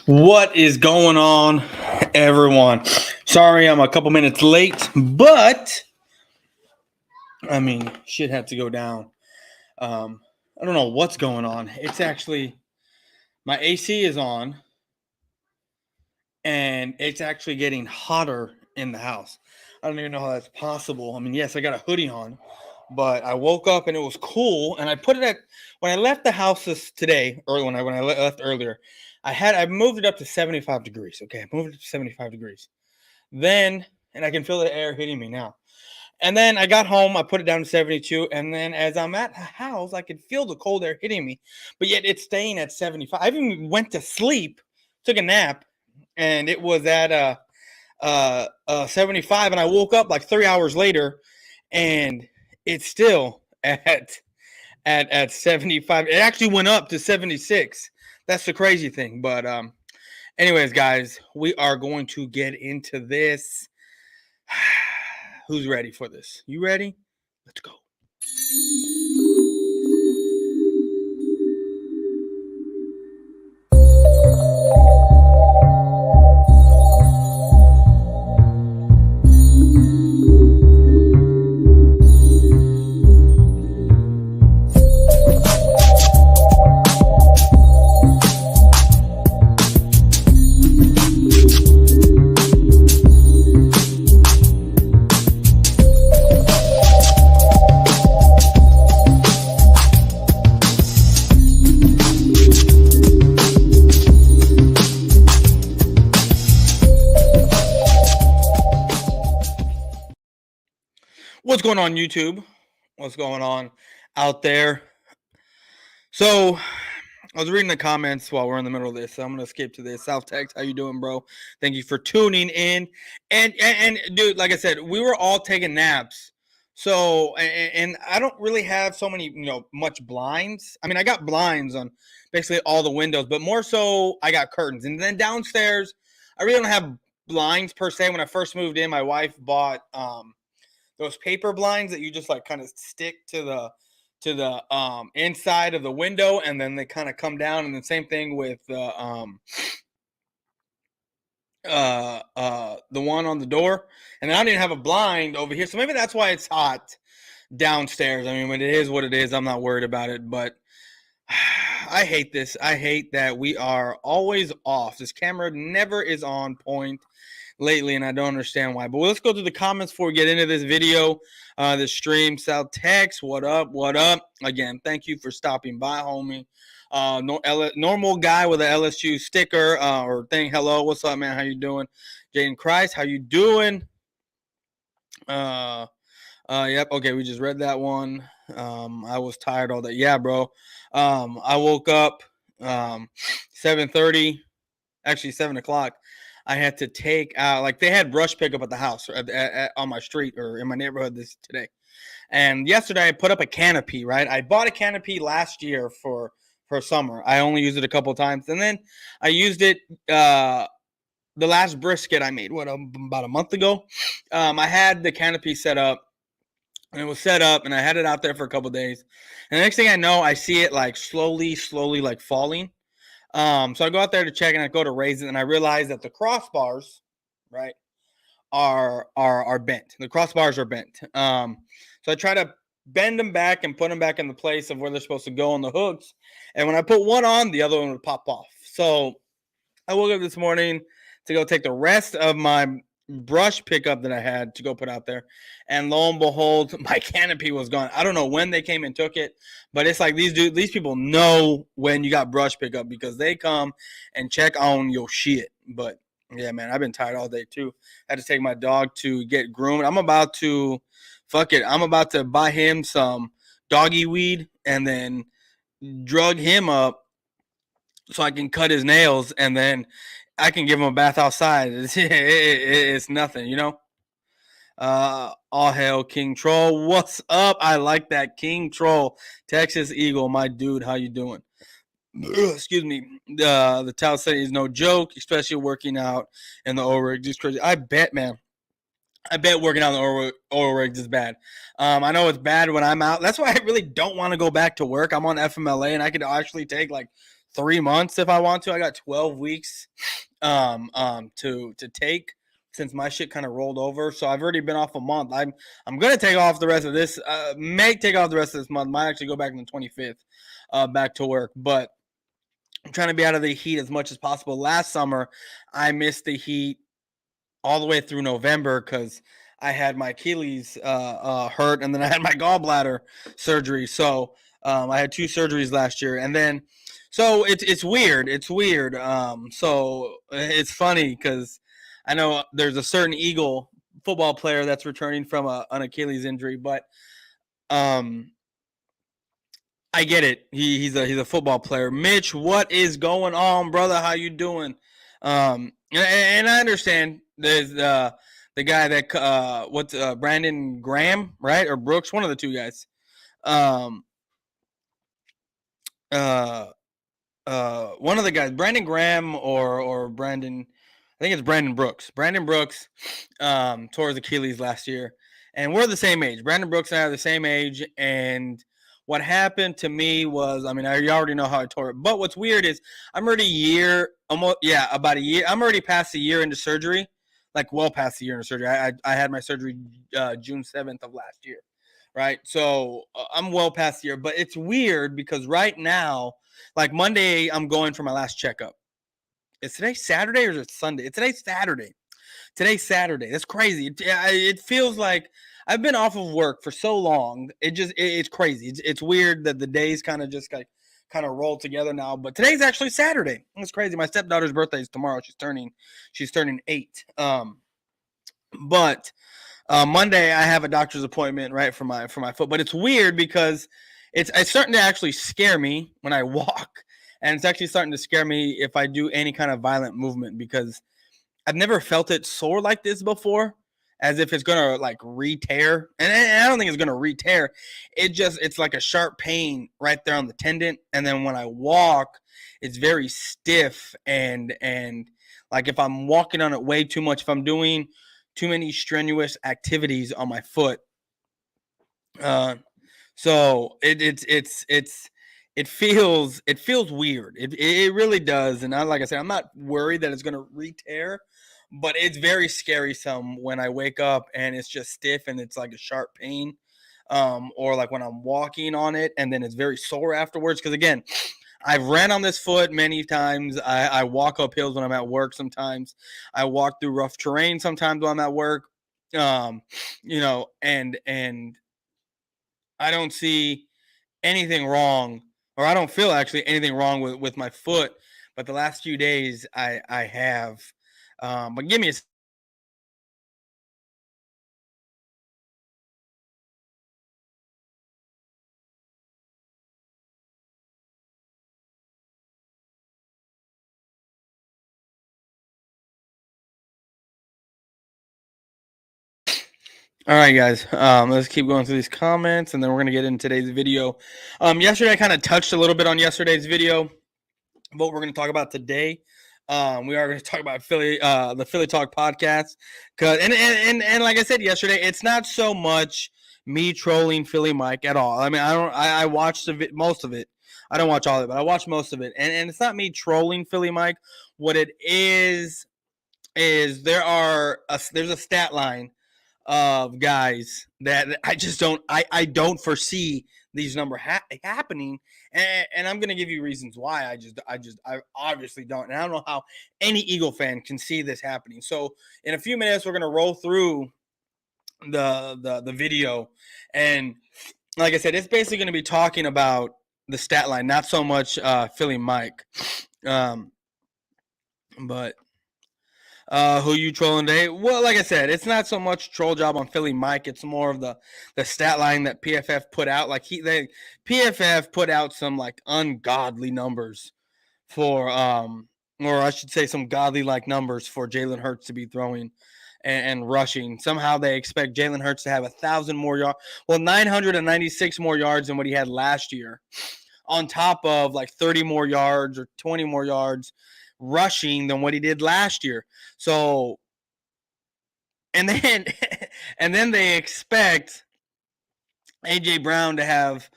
What is going on, everyone? Sorry, I'm a couple minutes late, but I mean, shit had to go down. I don't know what's going on. It's actually my AC is on, and it's actually getting hotter in the house. I don't even know how that's possible. I mean, yes, I got a hoodie on, but I woke up and it was cool, and I put it at when I left the house today, or when I left earlier. I moved it up to 75 degrees. Okay, I moved it to 75 degrees. Then, and I can feel the air hitting me now. And then I got home, I put it down to 72. And then as I'm at the house, I could feel the cold air hitting me, but yet it's staying at 75. I even went to sleep, took a nap, and it was at 75. And I woke up like 3 hours later, and it's still at 75. It actually went up to 76. That's the crazy thing. But anyways, guys, we are going to get into this. Who's ready for this? You ready? Let's go. What's going on, YouTube? What's going on out there? So I was reading the comments while we're in the middle of this, so I'm gonna skip to this. South Tex, how you doing, bro? Thank you for tuning in. And dude, like I said, we were all taking naps. So and I don't really have so many, much blinds. I mean, I got blinds on basically all the windows, but more so I got curtains. And then downstairs, I really don't have blinds per se. When I first moved in, my wife bought those paper blinds that you just like kind of stick to the inside of the window, and then they kind of come down. And the same thing with the one on the door. And I don't even have a blind over here, so maybe that's why it's hot downstairs. I mean, when it is what it is, I'm not worried about it. But I hate this. I hate that we are always off. This camera never is on point lately, and I don't understand why. But let's go to the comments before we get into this video, the stream. South Tex, what up? What up? Again, thank you for stopping by, homie. Normal guy with a LSU sticker or thing. Hello, what's up, man? How you doing? Jaden Christ, how you doing? Yep. Okay, we just read that one. I was tired all day. Yeah, bro. I woke up 7:30, actually 7 o'clock. I had to take out, like, they had brush pickup at the house on my street or in my neighborhood today. And yesterday I put up a canopy, right? I bought a canopy last year for summer. I only used it a couple of times. And then I used it the last brisket I made, about a month ago. I had the canopy set up, and it was set up, and I had it out there for a couple of days. And the next thing I know, I see it like slowly like falling. So I go out there to check, and I go to raise it, and I realize that the crossbars, right, are bent. The crossbars are bent. So I try to bend them back and put them back in the place of where they're supposed to go on the hooks. And when I put one on, the other one would pop off. So I woke up this morning to go take the rest of my brush pickup that I had to go put out there, and lo and behold, my canopy was gone. I don't know when they came and took it, but it's like these people know when you got brush pickup because they come and check on your shit. But yeah, man, I've been tired all day too. I had to take my dog to get groomed. I'm about to buy him some doggy weed and then drug him up so I can cut his nails, and then I can give him a bath outside. It's nothing, All hail King Troll. What's up? I like that, King Troll. Texas Eagle, my dude. How you doing? Excuse me. The Tau City is no joke, especially working out in the oil rig. Just crazy. I bet, man. I bet working out in the oil rigs is bad. I know it's bad when I'm out. That's why I really don't want to go back to work. I'm on FMLA, and I could actually take like 3 months if I want to. I got 12 weeks to take since my shit kind of rolled over. So I've already been off a month. I'm gonna take off the rest of this. May take off the rest of this month. Might actually go back on the 25th, back to work. But I'm trying to be out of the heat as much as possible. Last summer, I missed the heat all the way through November because I had my Achilles hurt, and then I had my gallbladder surgery. So I had two surgeries last year, and then so it's weird. It's weird. So it's funny because I know there's a certain Eagle football player that's returning from an Achilles injury, but um, I get it. He's a football player. Mitch, what is going on, brother? How you doing? And I understand there's the guy that what's Brandon Graham, right? Or Brooks, one of the two guys. Um uh One of the guys, Brandon Graham or Brandon, I think it's Brandon Brooks. Brandon Brooks tore his Achilles last year, and we're the same age. Brandon Brooks and I are the same age, and what happened to me was, I mean, you already know how I tore it. But what's weird is I'm already about a year. I'm already past a year into surgery, like well past a year into surgery. I had my surgery June 7th of last year, right? So I'm well past the year, but it's weird because right now, like Monday, I'm going for my last checkup. Is today Saturday or is it Sunday? It's today's Saturday. Today's Saturday. That's crazy. It feels like I've been off of work for so long. It's crazy. It's weird that the days kind of just kind of roll together now. But today's actually Saturday. It's crazy. My stepdaughter's birthday is tomorrow. She's turning 8. But Monday I have a doctor's appointment, right, for my foot. But it's weird because it's starting to actually scare me when I walk, and it's actually starting to scare me if I do any kind of violent movement because I've never felt it sore like this before, as if it's gonna like re-tear. And I don't think it's gonna re-tear. It's like a sharp pain right there on the tendon, and then when I walk, it's very stiff and like if I'm walking on it way too much, if I'm doing too many strenuous activities on my foot, uh, so it feels weird. It really does. And like I said, I'm not worried that it's gonna re-tear, but it's very scary some when I wake up and it's just stiff and it's like a sharp pain. Or like when I'm walking on it and then it's very sore afterwards. Because again, I've ran on this foot many times. I walk up hills when I'm at work sometimes. I walk through rough terrain sometimes when I'm at work. Um, and I don't see anything wrong, or I don't feel actually anything wrong with my foot. But the last few days I have. But give me a. All right, guys. Let's keep going through these comments, and then we're gonna get into today's video. Yesterday I kind of touched a little bit on yesterday's video. What we're going to talk about today. We are going to talk about the Philly Talk podcast. Cause and like I said yesterday, it's not so much me trolling Philly Mike at all. I mean, I watched most of it. I don't watch all of it, but I watched most of it. And it's not me trolling Philly Mike. What it is there's a stat line of guys that I just don't foresee these numbers happening, and I'm gonna give you reasons why I obviously don't, and I don't know how any Eagle fan can see this happening. So in a few minutes we're gonna roll through the video, and like I said, it's basically gonna be talking about the stat line, not so much Philly Mike, um, but who you trolling today? Well, like I said, it's not so much troll job on Philly Mike. It's more of the stat line that PFF put out. Like PFF put out some like ungodly numbers for or I should say some godly like numbers for Jalen Hurts to be throwing and rushing. Somehow they expect Jalen Hurts to have 1,000 more yards, well 996 more yards than what he had last year, on top of like 30 more yards or 20 more yards rushing than what he did last year. So, and then and then they expect AJ Brown to have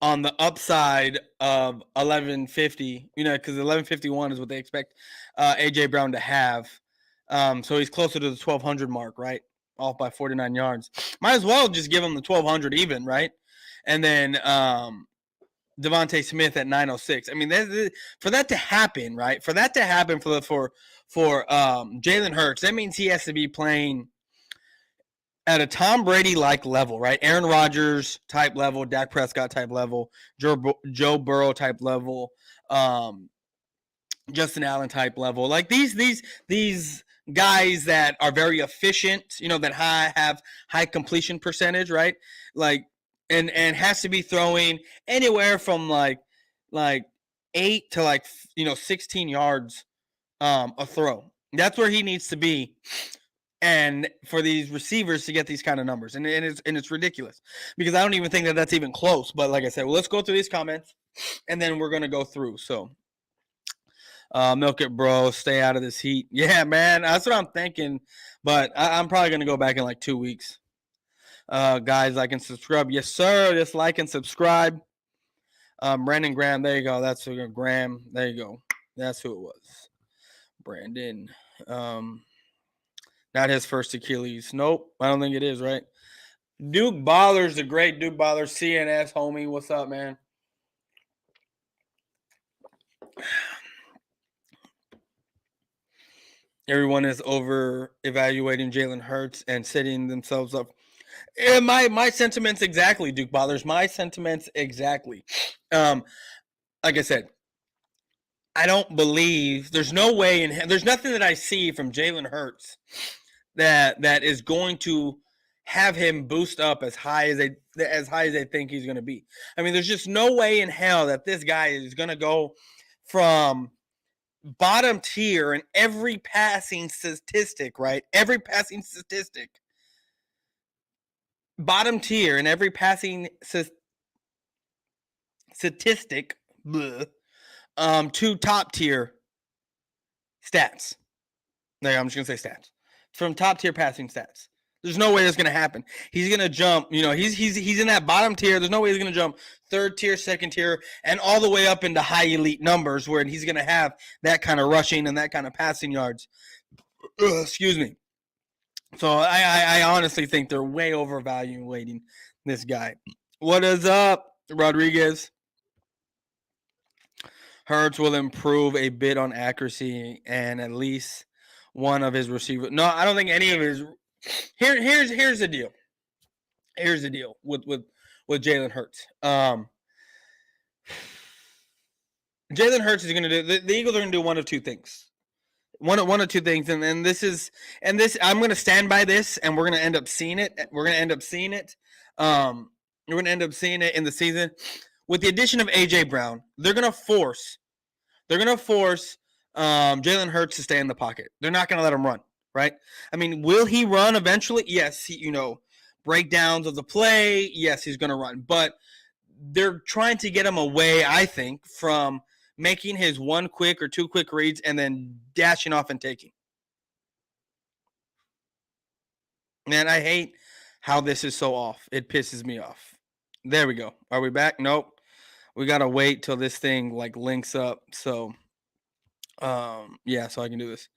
on the upside of 1150, because 1151 is what they expect AJ Brown to have. So he's closer to the 1200 mark, right? Off by 49 yards. Might as well just give him the 1200 even, right? And then Devontae Smith at 906. I mean, for that to happen, right? For that to happen for Jalen Hurts, that means he has to be playing at a Tom Brady-like level, right? Aaron Rodgers type level, Dak Prescott type level, Joe Burrow type level, Justin Allen type level. Like these guys that are very efficient, that have high completion percentage, right? Like and has to be throwing anywhere from like 8 to 16 yards a throw. That's where he needs to be. And for these receivers to get these kind of numbers, and it's ridiculous because I don't even think that that's even close. But like I said, well, let's go through these comments, and then we're gonna go through. So, milk it, bro. Stay out of this heat. Yeah, man, that's what I'm thinking. But I'm probably gonna go back in like 2 weeks. Guys, like and subscribe. Yes, sir. Just like and subscribe. Brandon Graham. There you go. That's who. Graham. There you go. That's who it was. Brandon. Not his first Achilles. Nope, I don't think it is, right? Duke Ballers, the great Duke Ballers, CNS, homie. What's up, man? Everyone is over evaluating Jalen Hurts and setting themselves up. And my sentiments exactly, Duke Ballers. My sentiments exactly. Like I said, I don't believe there's no way there's nothing that I see from Jalen Hurts that is going to have him boost up as high as they think he's going to be. I mean, there's just no way in hell that this guy is going to go from bottom tier in every passing statistic, right? Every passing statistic. Bottom tier in every passing statistic to top tier stats. No, I'm just going to say stats. From top tier passing stats. There's no way that's going to happen. He's going to jump, he's in that bottom tier. There's no way he's going to jump third tier, second tier, and all the way up into high elite numbers where he's going to have that kind of rushing and that kind of passing yards. Excuse me. So I honestly think they're way overvaluating this guy. What is up, Rodriguez? Hurts will improve a bit on accuracy and at least one of his receivers. No, I don't think any of his. Here's the deal. Here's the deal with Jalen Hurts. Jalen Hurts is going to do. The Eagles are going to do one of two things. One of two things, and this I'm going to stand by this, and we're going to end up seeing it. We're going to end up seeing it. We're going to end up seeing it in the season with the addition of AJ Brown. They're going to force Jalen Hurts to stay in the pocket. They're not going to let him run, right? I mean, will he run eventually? Yes, breakdowns of the play. Yes, he's going to run. But they're trying to get him away, I think, from making his one quick or two quick reads and then dashing off and taking. Man, I hate how this is so off. It pisses me off. There we go. Are we back? Nope. We got to wait till this thing links up. So, yeah, so I can do this.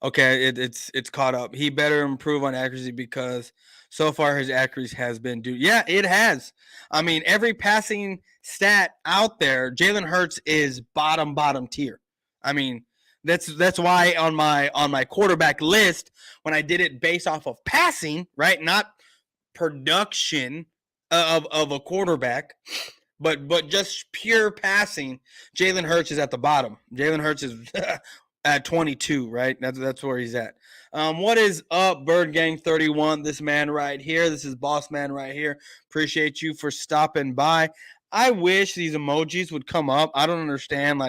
Okay, it's caught up. He better improve on accuracy because so far his accuracy has been due. Yeah, it has. I mean, every passing stat out there, Jalen Hurts is bottom tier. I mean, that's why on my quarterback list, when I did it based off of passing, right, not production of a quarterback, but just pure passing, Jalen Hurts is at the bottom. Jalen Hurts is at 22, right? That's where he's at. What is up, Bird Gang 31? This man right here. This is Boss Man right here. Appreciate you for stopping by. I wish these emojis would come up. I don't understand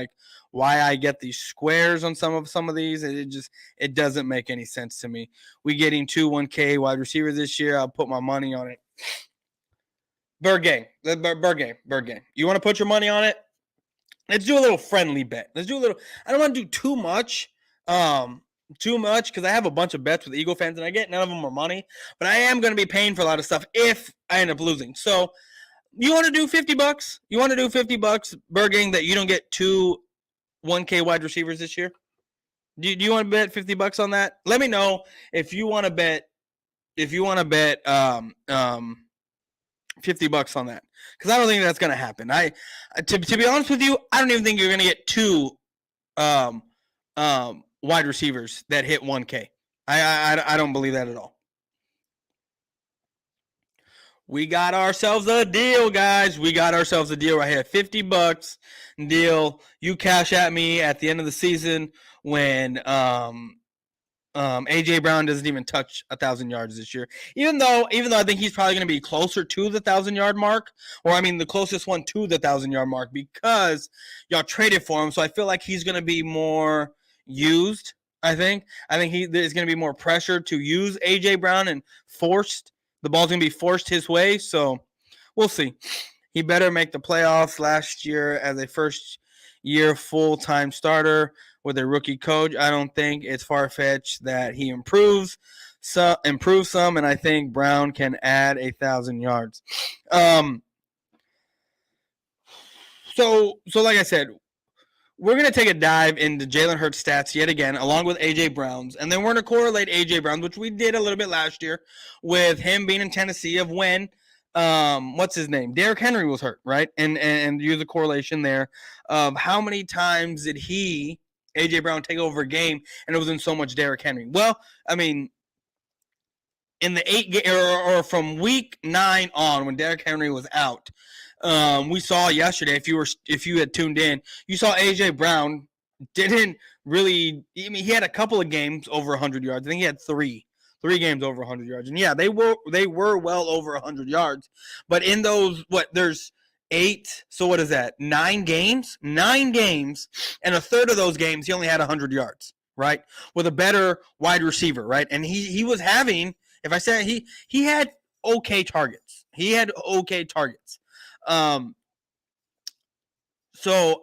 why I get these squares on some of these. It doesn't make any sense to me. We getting 1K wide receivers this year. I'll put my money on it. Bird Gang. You want to put your money on it? Let's do a little friendly bet. I don't want to do too much. Because I have a bunch of bets with Eagle fans and I get none of them are money. But I am going to be paying for a lot of stuff if I end up losing. So You want to do $50? You want to do $50, Burgang, that you don't get two 1K wide receivers this year? Do you want to bet $50 on that? Let me know if you want to bet. If you want to bet $50 on that, because I don't think that's going to happen. To be honest with you, I don't even think you're going to get two wide receivers that hit 1K. I don't believe that at all. We got ourselves a deal, guys. We got ourselves a deal right here. $50 deal. You cash at me at the end of the season when AJ Brown doesn't even touch 1,000 yards this year. Even though I think he's probably going to be closer to the 1,000-yard mark, or I mean the closest one to the 1,000-yard mark, because y'all traded for him. So I feel like he's going to be more used. I think there's going to be more pressure to use AJ Brown, and the ball's going to be forced his way. So we'll see. He better make the playoffs. Last year as a first-year full-time starter with a rookie coach, I don't think it's far-fetched that he improves some, and I think Brown can add 1,000 yards. So like I said, we're going to take a dive into Jalen Hurts stats yet again, along with A.J. Brown's. And then we're going to correlate A.J. Brown, which we did a little bit last year, with him being in Tennessee, of when, what's his name? Derrick Henry was hurt, right? And use a correlation there of how many times did A.J. Brown, take over a game, and it wasn't so much Derrick Henry. Well, I mean, in the or from week 9 on, when Derrick Henry was out, we saw yesterday, if you had tuned in, you saw A.J. Brown didn't really. I mean, he had a couple of games over 100 yards. I think he had three games over 100 yards, and yeah, they were well over 100 yards. But in those, there's 8. So what is that? 9 games, and a third of those games he only had 100 yards, right? With a better wide receiver, right? And he was having. If I say he had okay targets. So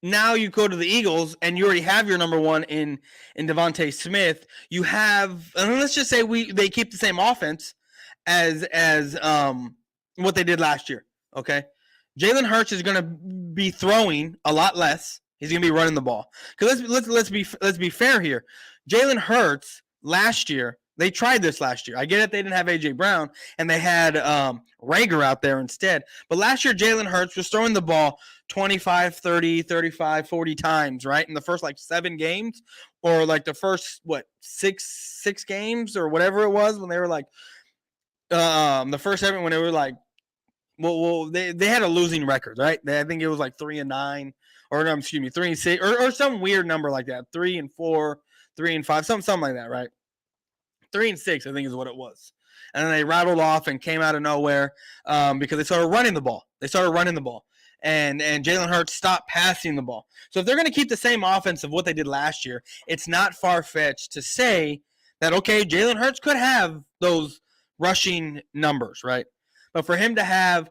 now you go to the Eagles and you already have your number one in Devontae Smith. You have, and let's just say they keep the same offense as what they did last year. Okay, Jalen Hurts is going to be throwing a lot less. He's going to be running the ball. Because let's be fair here. Jalen Hurts last year. They tried this last year. I get it. They didn't have A.J. Brown, and they had Rager out there instead. But last year, Jalen Hurts was throwing the ball 25, 30, 35, 40 times, right? In the first, 7 games, or, the first, 6 games, or whatever it was, when they were, the first 7, when they were, they had a losing record, right? I think it was, 3-9, or, no, excuse me, 3-6, or some weird number like that, 3-4, 3-5, something like that, right? 3-6, I think, is what it was. And then they rattled off and came out of nowhere because they started running the ball. And Jalen Hurts stopped passing the ball. So if they're going to keep the same offense of what they did last year, it's not far-fetched to say that, okay, Jalen Hurts could have those rushing numbers, right? But for him to have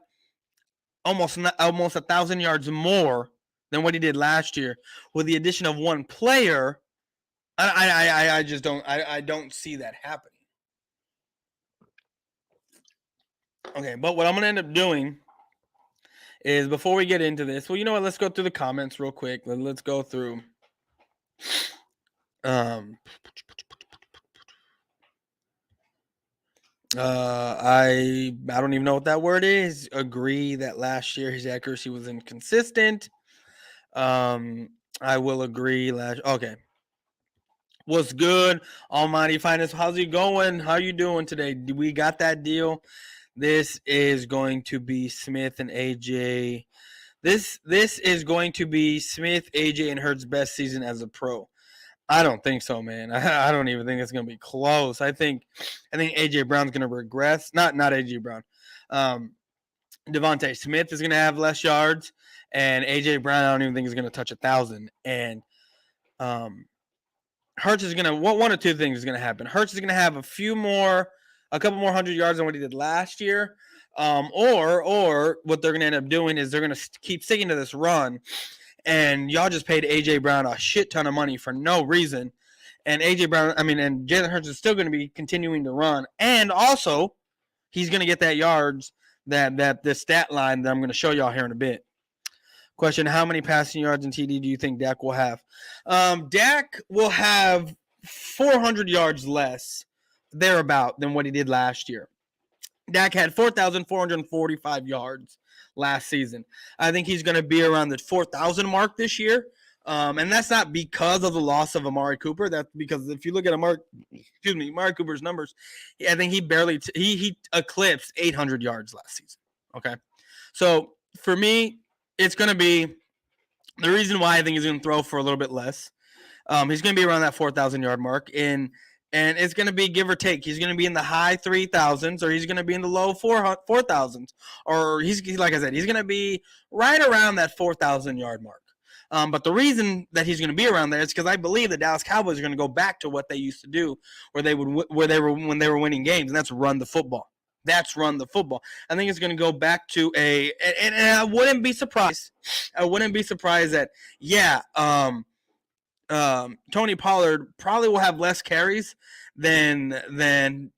almost 1,000 yards more than what he did last year with the addition of one player, I just don't see that happening. Okay, but what I'm going to end up doing is, before we get into this, well, you know what? Let's go through the comments real quick. Let's go through. I don't even know what that word is. Agree that last year his accuracy was inconsistent. I will agree. Okay. What's good, Almighty Finance? How's it going? How you doing today? We got that deal. This is going to be Smith and AJ. This is going to be Smith, AJ, and Hurts' best season as a pro. I don't think so, man. I don't even think it's going to be close. I think AJ Brown's going to regress. Not AJ Brown. Devontae Smith is going to have less yards, and AJ Brown, I don't even think is going to touch 1,000. And Hurts is going to, one or two things is going to happen. Hurts is going to have a couple more 100 yards than what he did last year. Or what they're going to end up doing is they're going to keep sticking to this run, and y'all just paid A.J. Brown a shit ton of money for no reason. And and Jalen Hurts is still going to be continuing to run. And also, he's going to get that yards the stat line that I'm going to show y'all here in a bit. Question: how many passing yards and TD do you think Dak will have? Dak will have 400 yards less, thereabout, than what he did last year. Dak had 4,445 yards last season. I think he's going to be around the 4,000 mark this year. And that's not because of the loss of Amari Cooper. That's because if you look at Amari Cooper's numbers, I think he eclipsed 800 yards last season. Okay. So for me, it's going to be the reason why I think he's going to throw for a little bit less. He's going to be around that 4,000 yard mark, and it's going to be give or take. He's going to be in the high 3,000s, or he's going to be in the low 4,000s, or he's like I said, he's going to be right around that 4,000 yard mark. But the reason that he's going to be around there is because I believe the Dallas Cowboys are going to go back to what they used to do, when they were winning games, and that's run the football. I think it's going to go back to and I wouldn't be surprised. That Tony Pollard probably will have less carries than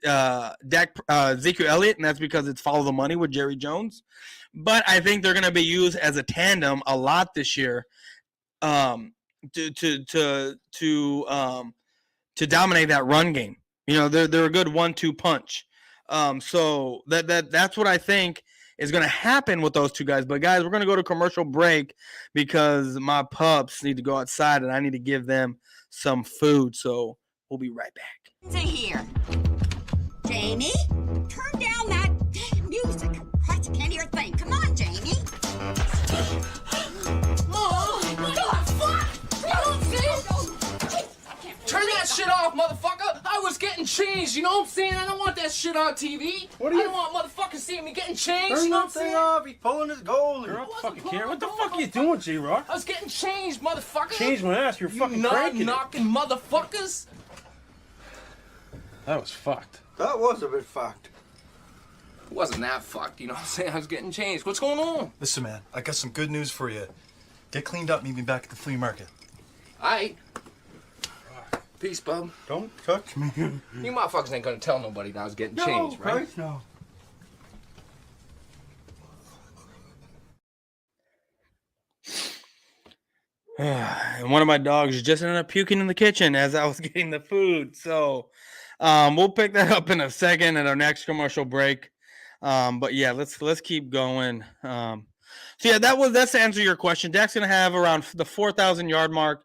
Ezekiel Elliott, and that's because it's follow the money with Jerry Jones. But I think they're going to be used as a tandem a lot this year, to dominate that run game. You know, they're a good 1-2 punch. So that's what I think is going to happen with those two guys. But guys, we're going to go to commercial break because my pups need to go outside and I need to give them some food. So we'll be right back. To here, Jamie, turn down that music. I can't hear a thing. Come on, Jamie. Turn that shit off, motherfucker! I was getting changed, you know what I'm saying? I don't want that shit on TV. I don't want motherfuckers seeing me getting changed, you know what I'm saying? Off. He's pulling his goal. You're fucking care. What the fuck are you doing, J-Rock? I was getting changed, motherfucker! Change my ass, you're fucking cranking knocking motherfuckers! That was fucked. That was a bit fucked. It wasn't that fucked, you know what I'm saying? I was getting changed. What's going on? Listen, man, I got some good news for you. Get cleaned up, meet me back at the flea market. Aight. Peace, bub. Don't touch me. You motherfuckers ain't gonna tell nobody that I was getting changed, right? Christ, no. And one of my dogs just ended up puking in the kitchen as I was getting the food. So we'll pick that up in a second at our next commercial break. But yeah, let's keep going. So yeah, that's to answer your question. Dak's gonna have around the 4,000 yard mark.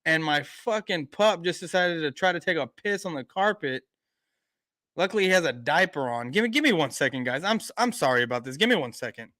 And my fucking pup just decided to try to take a piss on the carpet. Luckily, he has a diaper on. Give me 1 second, guys. I'm sorry about this. Give me 1 second.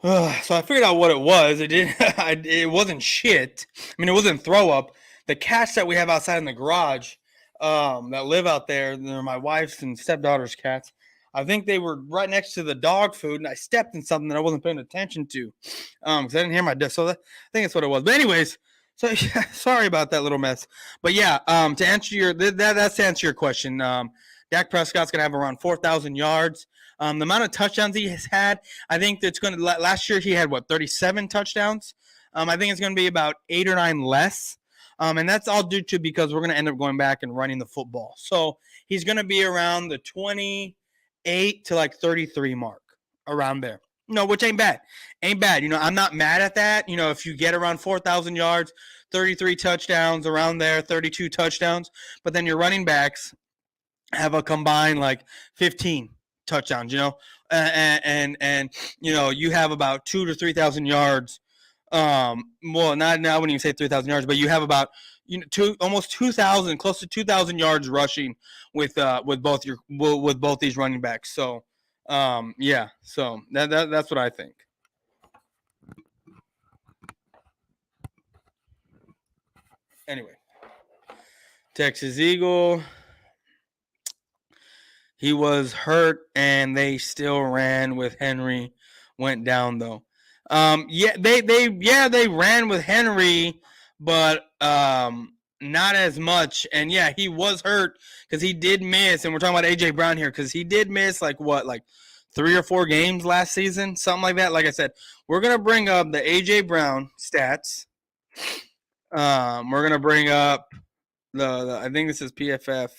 So I figured out what it was. It wasn't shit. I mean, it wasn't throw up. The cats that we have outside in the garage, that live out there, they're my wife's and stepdaughter's cats. I think they were right next to the dog food, and I stepped in something that I wasn't paying attention to, because I didn't hear my desk. So I think that's what it was. But anyways, so yeah, sorry about that little mess. But yeah, to answer that's to answer your question. Dak Prescott's gonna have around 4,000 yards. The amount of touchdowns he has had, I think that's going to. Last year he had 37 touchdowns. I think it's going to be about 8 or 9 less, and that's all due to because we're going to end up going back and running the football. So he's going to be around the 28 to 33 mark, around there. No, which ain't bad. You know, I'm not mad at that. You know, if you get around 4,000 yards, 33 touchdowns, around there, 32 touchdowns, but then your running backs have a combined 15 touchdowns, you know, and you know, you have about 2,000 to 3,000 yards. Well, not I wouldn't even say 3,000 yards, but you have about almost 2,000, close to 2,000 yards rushing with both these running backs. So Yeah. So that's what I think. Anyway, Texas Eagle. He was hurt, and they still ran with Henry. Went down though. They ran with Henry, but not as much. And yeah, he was hurt because he did miss. And we're talking about AJ Brown here because he did miss like 3 or 4 games last season, something like that. Like I said, we're gonna bring up the AJ Brown stats. We're gonna bring up the I think this is PFF.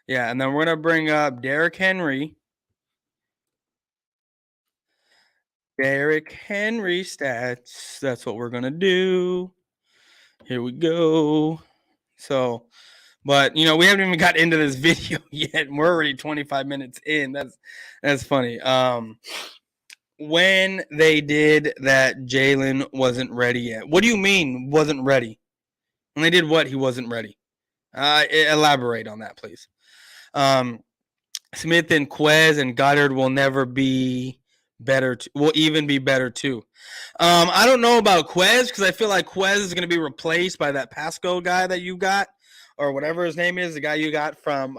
Yeah, and then we're going to bring up Derrick Henry. Derrick Henry stats. That's what we're going to do. Here we go. So, but, we haven't even got into this video yet. And we're already 25 minutes in. That's funny. When they did that, Jalen wasn't ready yet. What do you mean wasn't ready? When they did what, he wasn't ready? Elaborate on that, please. Smith and Quez and Goddard will never be better. Will even be better too. I don't know about Quez because I feel like Quez is going to be replaced by that Pasco guy that you got, or whatever his name is, the guy you got from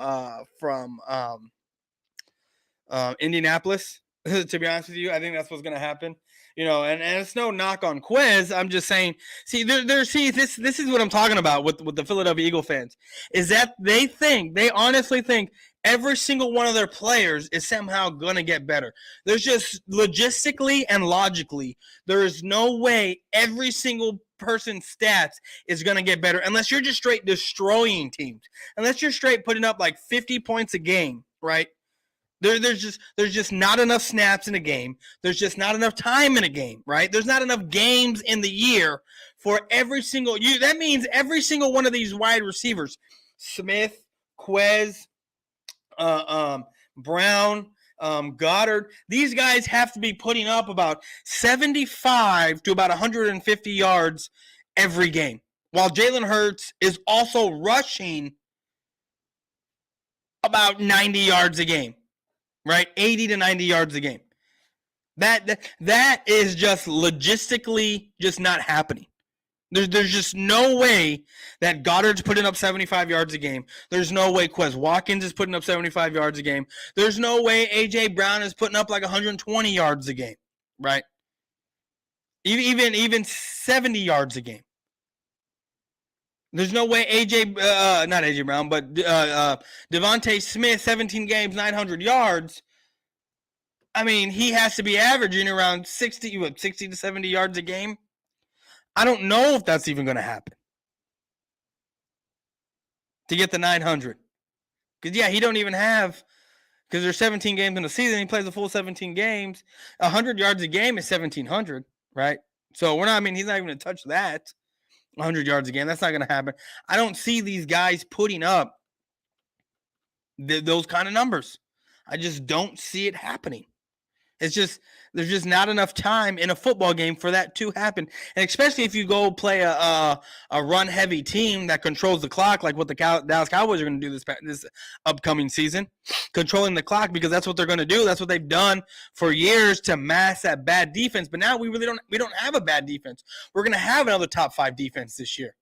Indianapolis. To be honest with you, I think that's what's going to happen. And it's no knock on Quez. I'm just saying, this is what I'm talking about with the Philadelphia Eagle fans, is that they honestly think every single one of their players is somehow going to get better. There's just logistically and logically, there is no way every single person's stats is going to get better unless you're just straight destroying teams, unless you're straight putting up like 50 points a game, right? There's just not enough snaps in a game. There's just not enough time in a game, right? There's not enough games in the year for every single you. That means every single one of these wide receivers, Smith, Quez, Brown, Goddard, these guys have to be putting up about 75 to about 150 yards every game, while Jalen Hurts is also rushing about 90 yards a game. Right, 80 to 90 yards a game. That is just logistically just not happening. There's just no way that Goddard's putting up 75 yards a game. There's no way Quez Watkins is putting up 75 yards a game. There's no way A.J. Brown is putting up like 120 yards a game, right? Even 70 yards a game. There's no way not AJ Brown, but Devontae Smith, 17 games, 900 yards. I mean, he has to be averaging around 60 to 70 yards a game. I don't know if that's even going to happen to get the 900. Because, yeah, he don't even have, because there's 17 games in the season. He plays the full 17 games. 100 yards a game is 1,700, right? So he's not even going to touch that. 100 yards a game. That's not going to happen. I don't see these guys putting up those kind of numbers. I just don't see it happening. It's just there's just not enough time in a football game for that to happen. And especially if you go play a run-heavy team that controls the clock, like what the Dallas Cowboys are going to do this upcoming season, controlling the clock, because that's what they're going to do. That's what they've done for years to mask that bad defense. But now we don't have a bad defense. We're going to have another top 5 defense this year.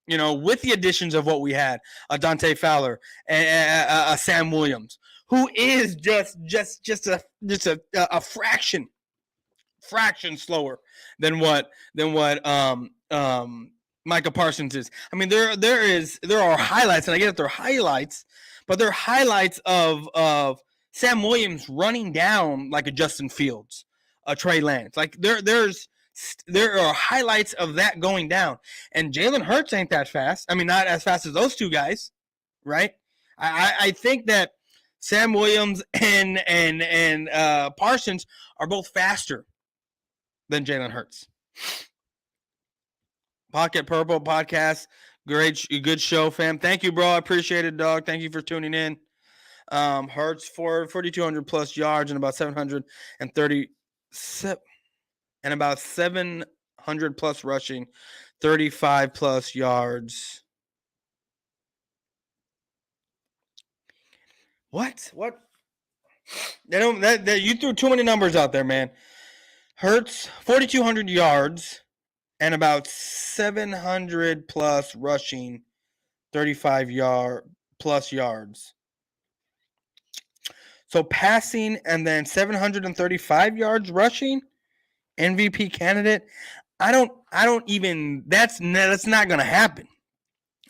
With the additions of what we had, Dante Fowler and Sam Williams, who is just a fraction slower than what Micah Parsons is. I mean, there are highlights, and I get that they're highlights, but they're highlights of Sam Williams running down like a Justin Fields, a Trey Lance. Like there are highlights of that going down, and Jalen Hurts ain't that fast. I mean, not as fast as those two guys, right? I think that Sam Williams and Parsons are both faster than Jalen Hurts. Pocket Purple podcast, good show, fam. Thank you, bro. I appreciate it, dog. Thank you for tuning in. Hurts for 4,200 plus yards and about 730 and about 700 plus rushing, 35 plus yards. What? They don't. That you threw too many numbers out there, man. Hurts 4,200 yards and about 700 plus rushing, 35 plus yards. So passing and then 735 yards rushing, MVP candidate. I don't even. That's not going to happen.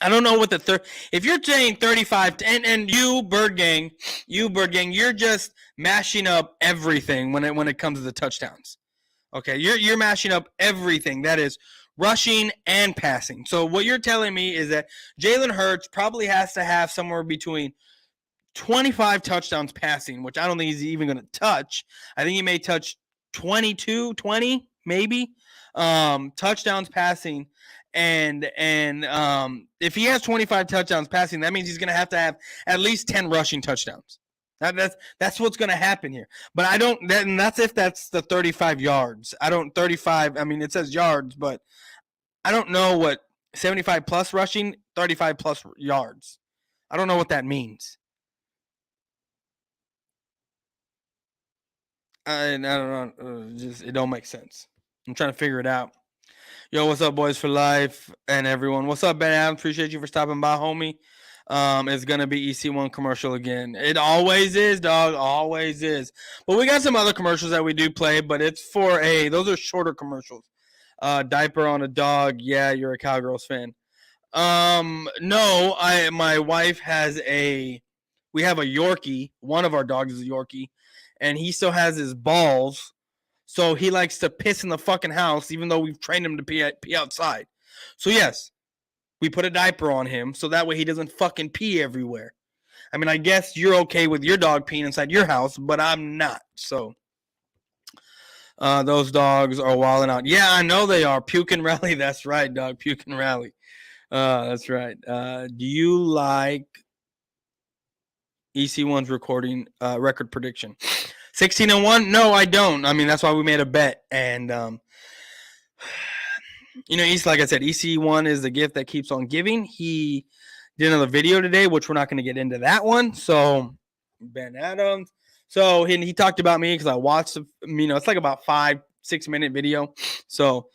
I don't know what the third. If you're saying 35, and you Bird Gang, you're just mashing up everything when it comes to the touchdowns. Okay, you're mashing up everything. That is rushing and passing. So what you're telling me is that Jalen Hurts probably has to have somewhere between 25 touchdowns passing, which I don't think he's even going to touch. I think he may touch 22, 20, maybe touchdowns passing. And if he has 25 touchdowns passing, that means he's going to have at least 10 rushing touchdowns. That's what's going to happen here. But I don't. And that's if that's the 35 yards. I don't 35. I mean, it says yards, but I don't know what 75 plus rushing, 35 plus yards. I don't know what that means. I don't know. It don't make sense. I'm trying to figure it out. Yo, what's up, Boyz4Life and everyone? What's up, Ben Adams? Appreciate you for stopping by, homie. It's going to be EC1 commercial again. It always is, dog. Always is. But we got some other commercials that we do play, but it's for those are shorter commercials. Diaper on a dog. Yeah, you're a Cowgirls fan. No, my wife has we have a Yorkie. One of our dogs is a Yorkie, and he still has his balls. So he likes to piss in the fucking house, even though we've trained him to pee outside. So yes, we put a diaper on him so that way he doesn't fucking pee everywhere. I mean, I guess you're okay with your dog peeing inside your house, but I'm not. So those dogs are wilding out. Yeah, I know they are. Puke and rally. That's right, dog. Puke and rally. That's right. Do you like EC1's record prediction? 16-1? No, I don't. I mean, that's why we made a bet. And, like I said, EC1 is the gift that keeps on giving. He did another video today, which we're not going to get into that one. So, Ben Adams. So, he talked about me because I watched, it's like about 5-6 minute video. So,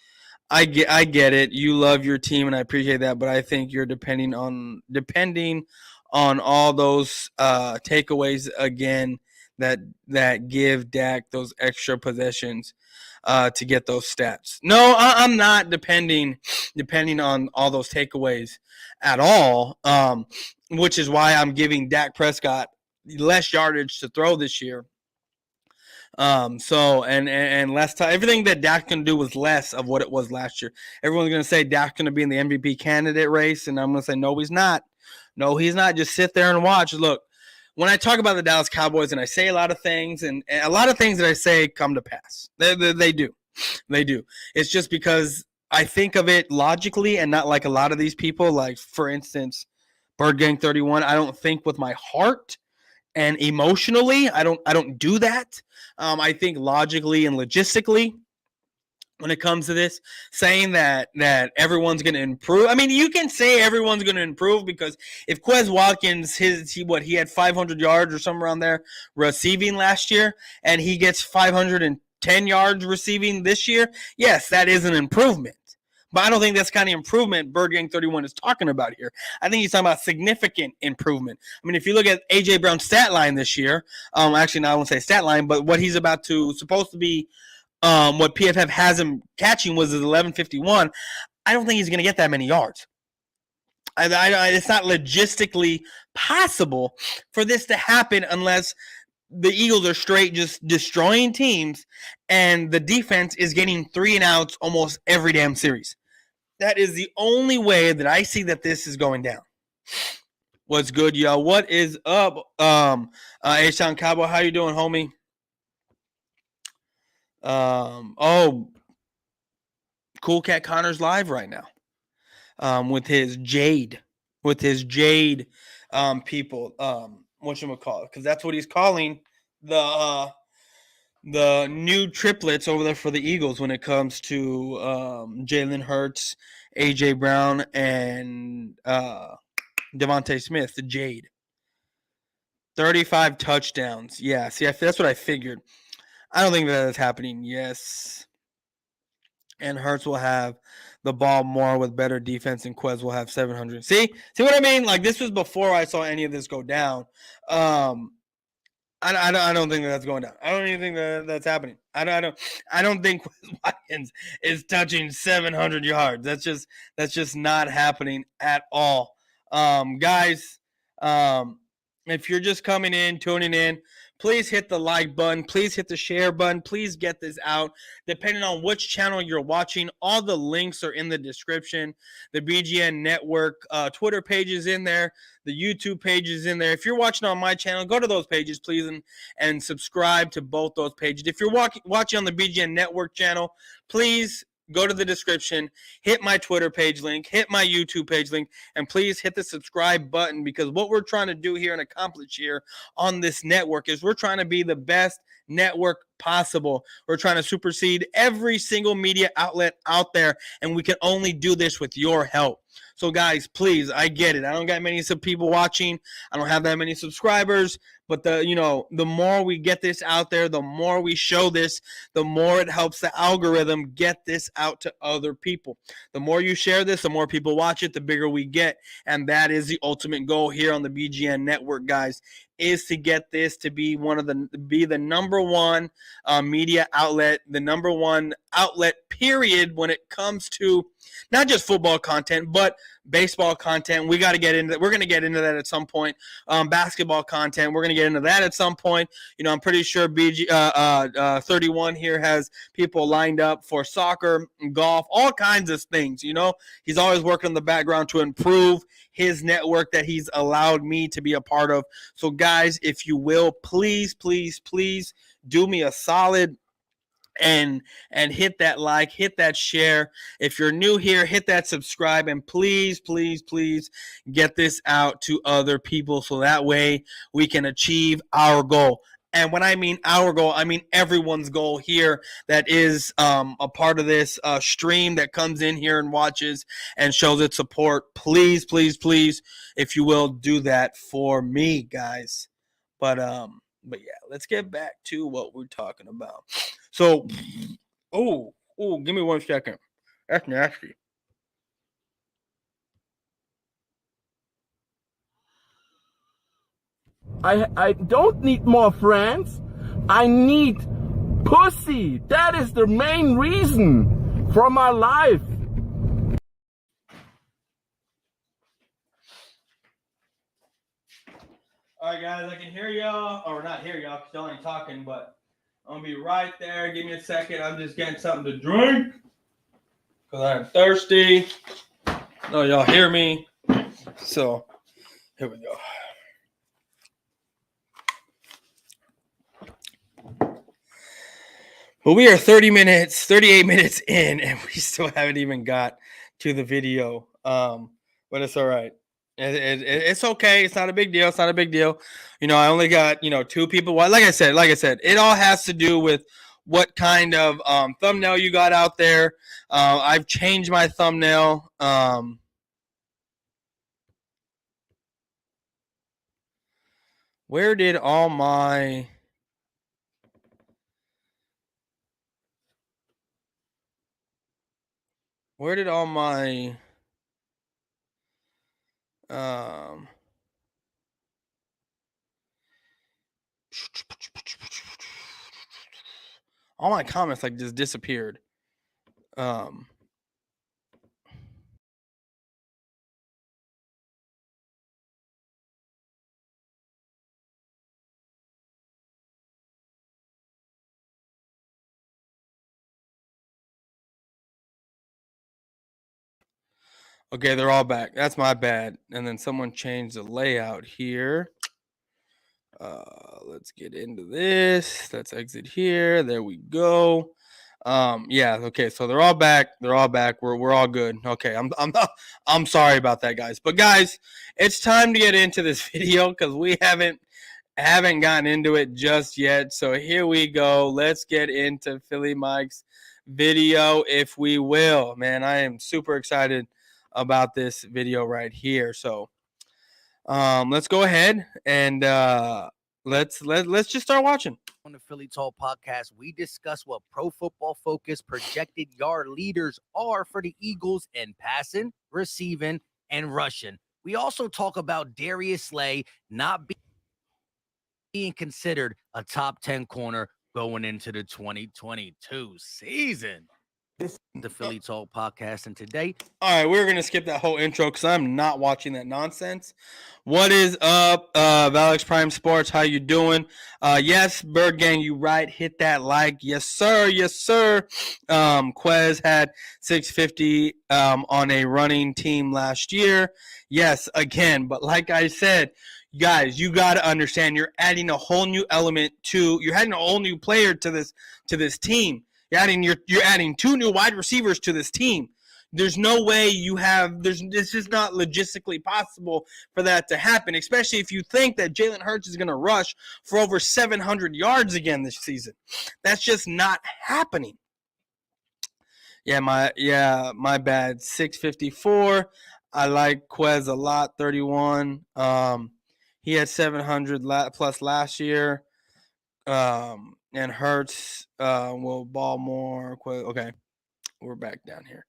I get it. You love your team, and I appreciate that. But I think you're depending on all those takeaways again. That give Dak those extra possessions to get those stats. No, I'm not depending on all those takeaways at all, which is why I'm giving Dak Prescott less yardage to throw this year. So less time. Everything that Dak can do was less of what it was last year. Everyone's going to say Dak's going to be in the MVP candidate race, and I'm going to say no, he's not. No, he's not. Just sit there and watch. Look. When I talk about the Dallas Cowboys and I say a lot of things, and a lot of things that I say come to pass. They do. They do. It's just because I think of it logically and not like a lot of these people. Like, for instance, Bird Gang 31, I don't think with my heart and emotionally. I don't do that. I think logically and logistically. When it comes to this, saying that everyone's going to improve. I mean, you can say everyone's going to improve because if Quez Watkins, he had 500 yards or somewhere around there receiving last year, and he gets 510 yards receiving this year, yes, that is an improvement. But I don't think that's kind of improvement Bird Gang 31 is talking about here. I think he's talking about significant improvement. I mean, if you look at A.J. Brown's stat line this year, actually, no, I won't say stat line, but what he's supposed to be, what PFF has him catching was his 1151. I don't think he's going to get that many yards. It's not logistically possible for this to happen unless the Eagles are straight just destroying teams and the defense is getting 3 and outs almost every damn series. That is the only way that I see that this is going down. What's good, yo? What is up? H-Town Cowboy, how you doing, homie? Cool Cat Connor's live right now. With his Jade people. Whatchamacallit, because that's what he's calling the new triplets over there for the Eagles when it comes to Jalen Hurts, AJ Brown, and Devontae Smith, the Jade. 35 touchdowns. Yeah, see, that's what I figured. I don't think that's happening. Yes. And Hurts will have the ball more with better defense, and Quez will have 700. See what I mean? Like, this was before I saw any of this go down. I don't think that's going down. I don't even think that's happening. I don't think Quez Watkins is touching 700 yards. That's just not happening at all. Guys, if you're just coming in, tuning in, please hit the like button. Please hit the share button. Please get this out. Depending on which channel you're watching, all the links are in the description. The BGN Network Twitter page is in there. The YouTube page is in there. If you're watching on my channel, go to those pages, please, and subscribe to both those pages. If you're watching on the BGN Network channel, please go to the description, hit my Twitter page link, hit my YouTube page link, and please hit the subscribe button, because what we're trying to do here and accomplish here on this network is we're trying to be the best network possible. We're trying to supersede every single media outlet out there, and we can only do this with your help. So guys, please, I get it. I don't got many people watching. I don't have that many subscribers, but the more we get this out there, the more we show this, the more it helps the algorithm get this out to other people. The more you share this, the more people watch it, the bigger we get. And that is the ultimate goal here on the BGN Network, guys, is to get this to be the number one media outlet, the number one outlet, period, when it comes to not just football content, but baseball content. We got to get into that. We're going to get into that at some point. Basketball content. We're going to get into that at some point. I'm pretty sure 31 here has people lined up for soccer, golf, all kinds of things. He's always working in the background to improve his network that he's allowed me to be a part of. So guys, if you will, please, please, please do me a solid and hit that like, hit that share. If you're new here, hit that subscribe, and please, please, please get this out to other people so that way we can achieve our goal. And when I mean our goal, I mean everyone's goal here that is a part of this stream, that comes in here and watches and shows its support. Please, please, please, if you will, do that for me, guys. But yeah, let's get back to what we're talking about. So, give me 1 second. That's nasty. I don't need more friends. I need pussy. That is the main reason for my life. All right, guys, I can hear y'all, or not hear y'all because y'all ain't talking, but I'm going to be right there. Give me a second. I'm just getting something to drink because I'm thirsty. No, y'all hear me. So, here we go. Well, we are 38 minutes in, and we still haven't even got to the video. But it's all right. It's okay. It's not a big deal. It's not a big deal. I only got, 2 people. Like I said, it all has to do with what kind of thumbnail you got out there. I've changed my thumbnail. Where did all my... all my comments just disappeared. Okay, they're all back. That's my bad. And then someone changed the layout here. Let's get into this. Let's exit here. There we go. Yeah. Okay. So they're all back. They're all back. We're all good. Okay. I'm sorry about that, guys. But guys, it's time to get into this video because we haven't gotten into it just yet. So here we go. Let's get into Philly Mike's video, if we will. Man, I am super excited about this video right here. So Let's go ahead and let's just start watching. On the Philly Talk podcast, we discuss what Pro Football Focus projected yard leaders are for the Eagles in passing, receiving, and rushing. We also talk about Darius Slay not being considered a top 10 corner going into the 2022 season. The Philly Talk podcast, and today, all right, we're gonna skip that whole intro because I'm not watching that nonsense. What is up, Valix Prime Sports? How you doing? Yes, Bird Gang, you right. Hit that like, yes sir, yes sir. Quez had 650 on a running team last year. Yes, again, but like I said, guys, you got to understand, you're adding a whole new element you're adding a whole new player to this team. You're adding 2 new wide receivers to this team. There's no way it's just not logistically possible for that to happen, especially if you think that Jalen Hurts is going to rush for over 700 yards again this season. That's just not happening. My bad. 654. I like Quez a lot. 31. He had 700 plus last year. And Hurts will ball more. Okay, we're back down here.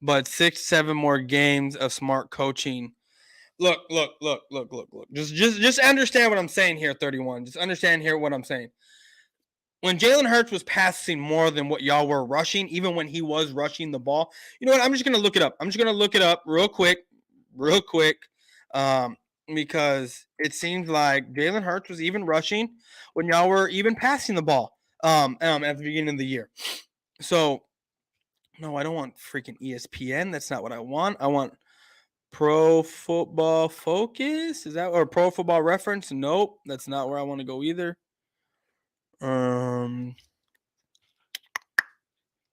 But 6-7 more games of smart coaching. Look. Just understand what I'm saying here, 31. Just understand here what I'm saying. When Jalen Hurts was passing more than what y'all were rushing, even when he was rushing the ball, you know what? I'm just going to look it up. I'm just going to look it up real quick. Because it seems like Jalen Hurts was even rushing when y'all were even passing the ball at the beginning of the year. So, no, I don't want freaking ESPN. That's not what I want. I want Pro Football Focus. Is that or Pro Football Reference? Nope, that's not where I want to go either. There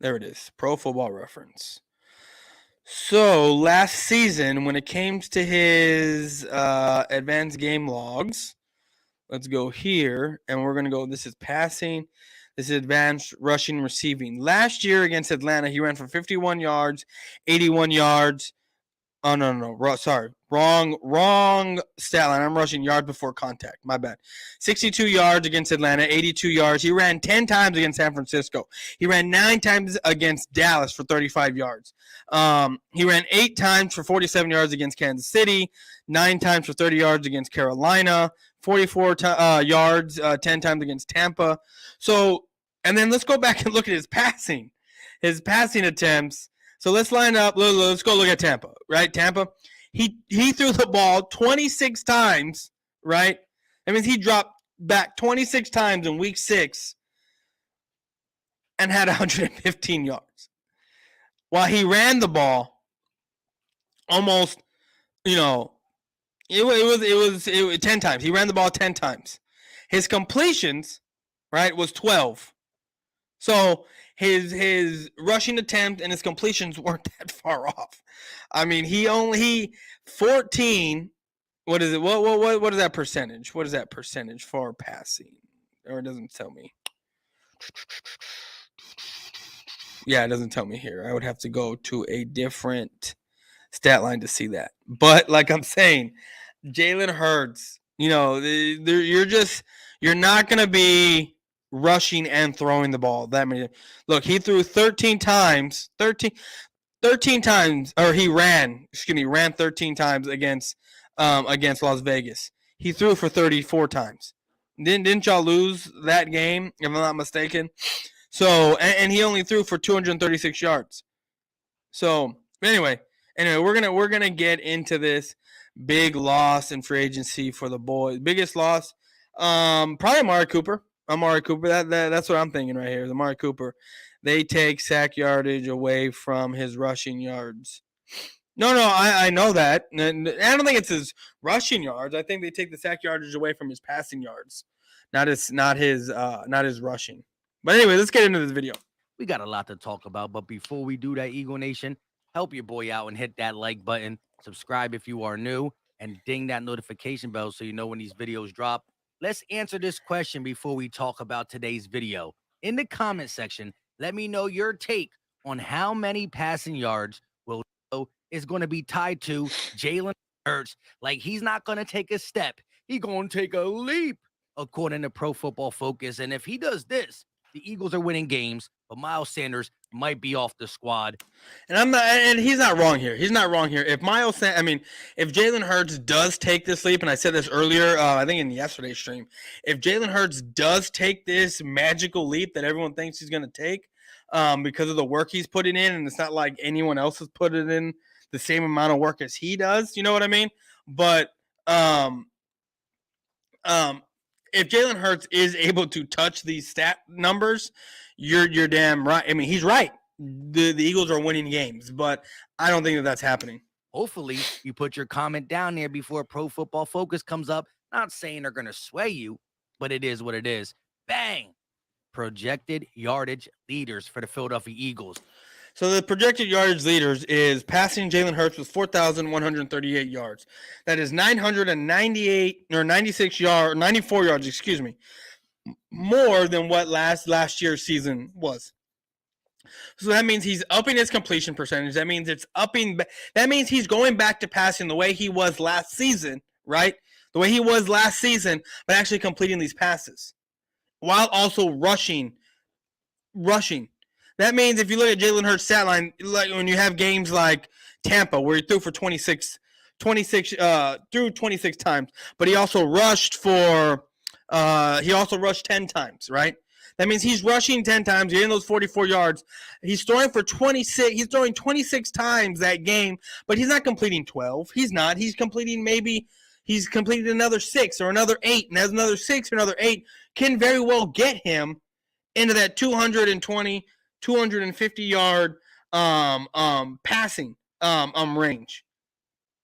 it is. Pro Football Reference. So last season, when it came to his advanced game logs, let's go here, and we're going to go, this is passing, this is advanced rushing, receiving. Last year against Atlanta, he ran for 51 yards, 81 yards. Oh, no. Sorry. Wrong stat line. I'm rushing yards before contact. My bad. 62 yards against Atlanta, 82 yards. He ran 10 times against San Francisco. He ran 9 times against Dallas for 35 yards. He ran 8 times for 47 yards against Kansas City, 9 times for 30 yards against Carolina, 44 yards 10 times against Tampa. So, and then let's go back and look at his passing attempts. So let's line up. Let's go look at Tampa, right? Tampa, he threw the ball 26 times, right? That means he dropped back 26 times in week 6 and had 115 yards. While he ran the ball almost, it was 10 times. He ran the ball 10 times. His completions, right, was 12. So his rushing attempt and his completions weren't that far off. I mean, he 14. What is it? What is that percentage? What is that percentage for passing? Or it doesn't tell me. Yeah, it doesn't tell me here. I would have to go to a different stat line to see that. But like I'm saying, Jalen Hurts, you're not going to be rushing and throwing the ball that many. Look, he threw 13 times, or he ran 13 times against Las Vegas. He threw for 34 times. Didn't y'all lose that game, if I'm not mistaken? So, and he only threw for 236 yards. So, anyway, we're gonna get into this big loss in free agency for the Boys. Biggest loss, probably Amari Cooper. That's what I'm thinking right here. Amari Cooper. They take sack yardage away from his rushing yards. No, I know that. I don't think it's his rushing yards. I think they take the sack yardage away from his passing yards, not his rushing. But anyway, let's get into this video. we got a lot to talk about. But before we do that, Eagle Nation, help your boy out and hit that like button. Subscribe if you are new, and ding that notification bell so you know when these videos drop. Let's answer this question before we talk about today's video. In the comment section, let me know your take on how many passing yards is going to be tied to Jalen Hurts like he's not going to take a step. He's going to take a leap, according to Pro Football Focus. And if he does this, the Eagles are winning games, but Miles Sanders might be off the squad. And he's not wrong here. He's not wrong here. If if Jalen Hurts does take this leap, and I said this earlier, I think in yesterday's stream, if Jalen Hurts does take this magical leap that everyone thinks he's going to take, because of the work he's putting in, and it's not like anyone else has put it in the same amount of work as he does. You know what I mean? But if Jalen Hurts is able to touch these stat numbers, you're damn right. I mean, he's right. The Eagles are winning games, but I don't think that's happening. Hopefully, you put your comment down there before Pro Football Focus comes up. Not saying they're going to sway you, but it is what it is. Bang! Projected yardage leaders for the Philadelphia Eagles. So the projected yardage leaders is passing Jalen Hurts with 4,138 yards. That is 998 or 94 yards, excuse me, more than what last year's season was. So that means he's upping his completion percentage. That means that means he's going back to passing the way he was last season, right? The way he was last season, but actually completing these passes while also rushing. That means if you look at Jalen Hurts' stat line, like when you have games like Tampa where he threw for 26 times, but he also rushed 10 times, right? That means he's rushing 10 times, getting those 44 yards. He's throwing for 26. He's throwing 26 times that game, but he's not completing 12. He's not. He's completing another 6 or another 8, and has another 6 or another 8 can very well get him into that 220, 250 yard passing range.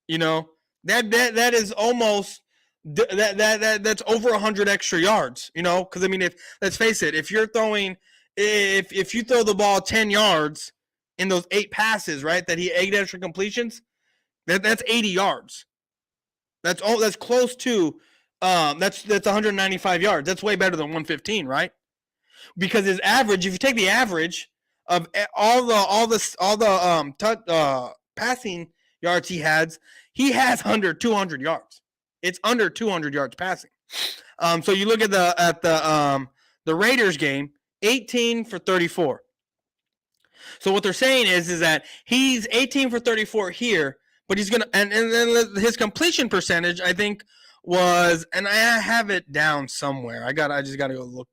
You know, that is almost that's over 100 extra yards, you know, because I mean, let's face it, if you throw the ball 10 yards in those 8 passes, right, that he 8 extra completions, that's 80 yards. That's close to that's 195 yards. That's way better than 115, right? Because his average, if you take the average of all the passing yards he has under 200 yards. It's under 200 yards passing. So you look at the Raiders game, 18 for 34. So what they're saying is that he's 18 for 34 here, but he's gonna and then his completion percentage, I think, was, and I have it down somewhere. I just gotta go look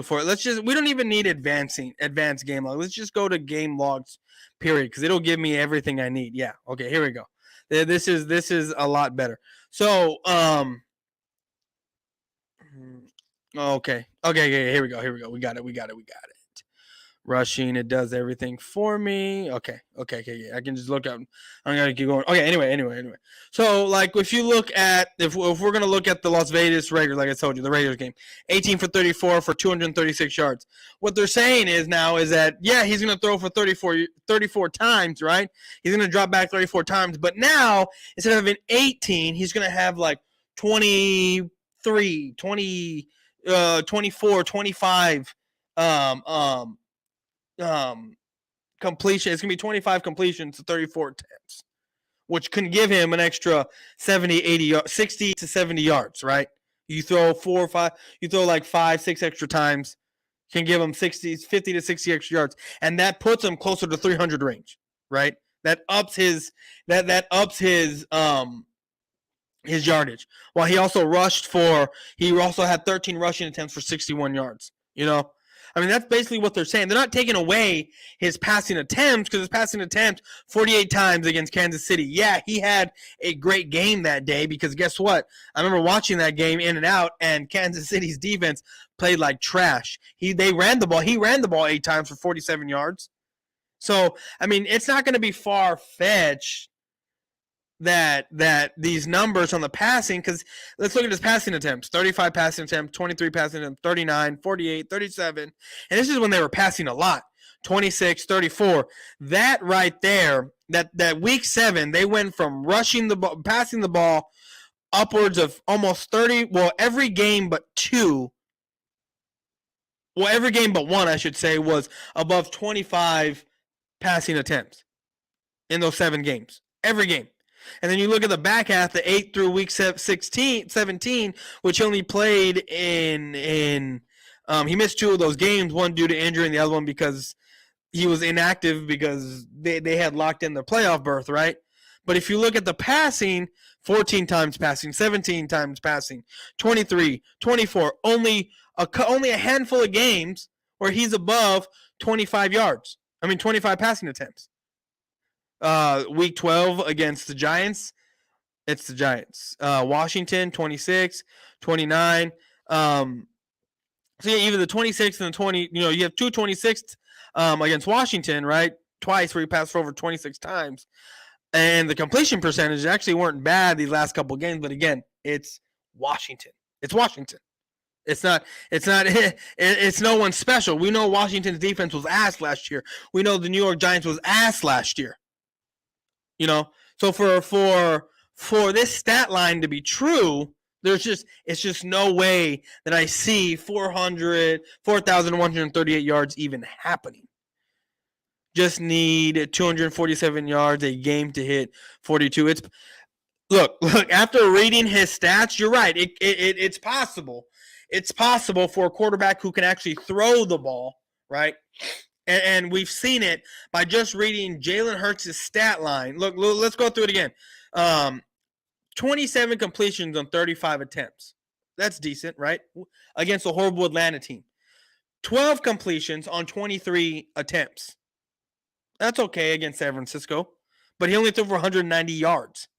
for it. We don't even need advanced game log. Let's just go to game logs, period, because it'll give me everything I need. Yeah. Okay, here we go. This is a lot better. So, okay, here we go. We got it. Rushing, it does everything for me. Okay, yeah. I can just look up. I'm gonna keep going. Okay, anyway. So, like, if you look at if we're gonna look at the Las Vegas Raiders, like I told you, the Raiders game, 18 for 34 for 236 yards. What they're saying is that he's gonna throw for 34 times, right? He's gonna drop back 34 times, but now instead of having 18, he's gonna have like 23, 20, 24, 25. Completion. It's gonna be 25 completions to 34 attempts, which can give him an extra 70, 80, 60 to 70 yards, right? You throw 4 or 5, you throw like 5, 6 extra times, can give him 50 to 60 extra yards, and that puts him closer to 300 range, right? That ups his yardage. While he also had 13 rushing attempts for 61 yards. You know, I mean, that's basically what they're saying. They're not taking away his passing attempts, because his passing attempts 48 times against Kansas City. Yeah, he had a great game that day, because guess what? I remember watching that game in and out, and Kansas City's defense played like trash. They ran the ball. He ran the ball 8 times for 47 yards. So, I mean, it's not going to be far-fetched that these numbers on the passing, because let's look at his passing attempts. 35 passing attempts, 23 passing attempts, 39, 48, 37. And this is when they were passing a lot. 26, 34. That right there, that week 7, they went from rushing the ball, passing the ball upwards of almost 30, every game but 2. Every game but 1, I should say, was above 25 passing attempts in those 7 games. Every game. And then you look at the back half, the 8 through week 17, which he only played in he missed 2 of those games, one due to injury and the other one because he was inactive because they had locked in their playoff berth, right? But if you look at the passing, 14 times passing, 17 times passing, 23, 24, only a handful of games where he's above 25 passing attempts. Week 12 against the Giants, it's the Giants. Washington, 26, 29. So yeah, either the 26th and the 20, you have 2 26th against Washington, right? Twice where he passed for over 26 times. And the completion percentage actually weren't bad these last couple of games, but again, it's Washington. It's Washington. It's no one special. We know Washington's defense was ass last year. We know the New York Giants was ass last year. So for this stat line to be true, it's just no way that I see 4,138 yards even happening. Just need 247 yards a game to hit 42. Look, after reading his stats, you're right. It's possible. It's possible for a quarterback who can actually throw the ball, right? And we've seen it by just reading Jalen Hurts' stat line. Look, let's go through it again. 27 completions on 35 attempts. That's decent, right? Against a horrible Atlanta team. 12 completions on 23 attempts. That's okay against San Francisco. But he only threw for 190 yards.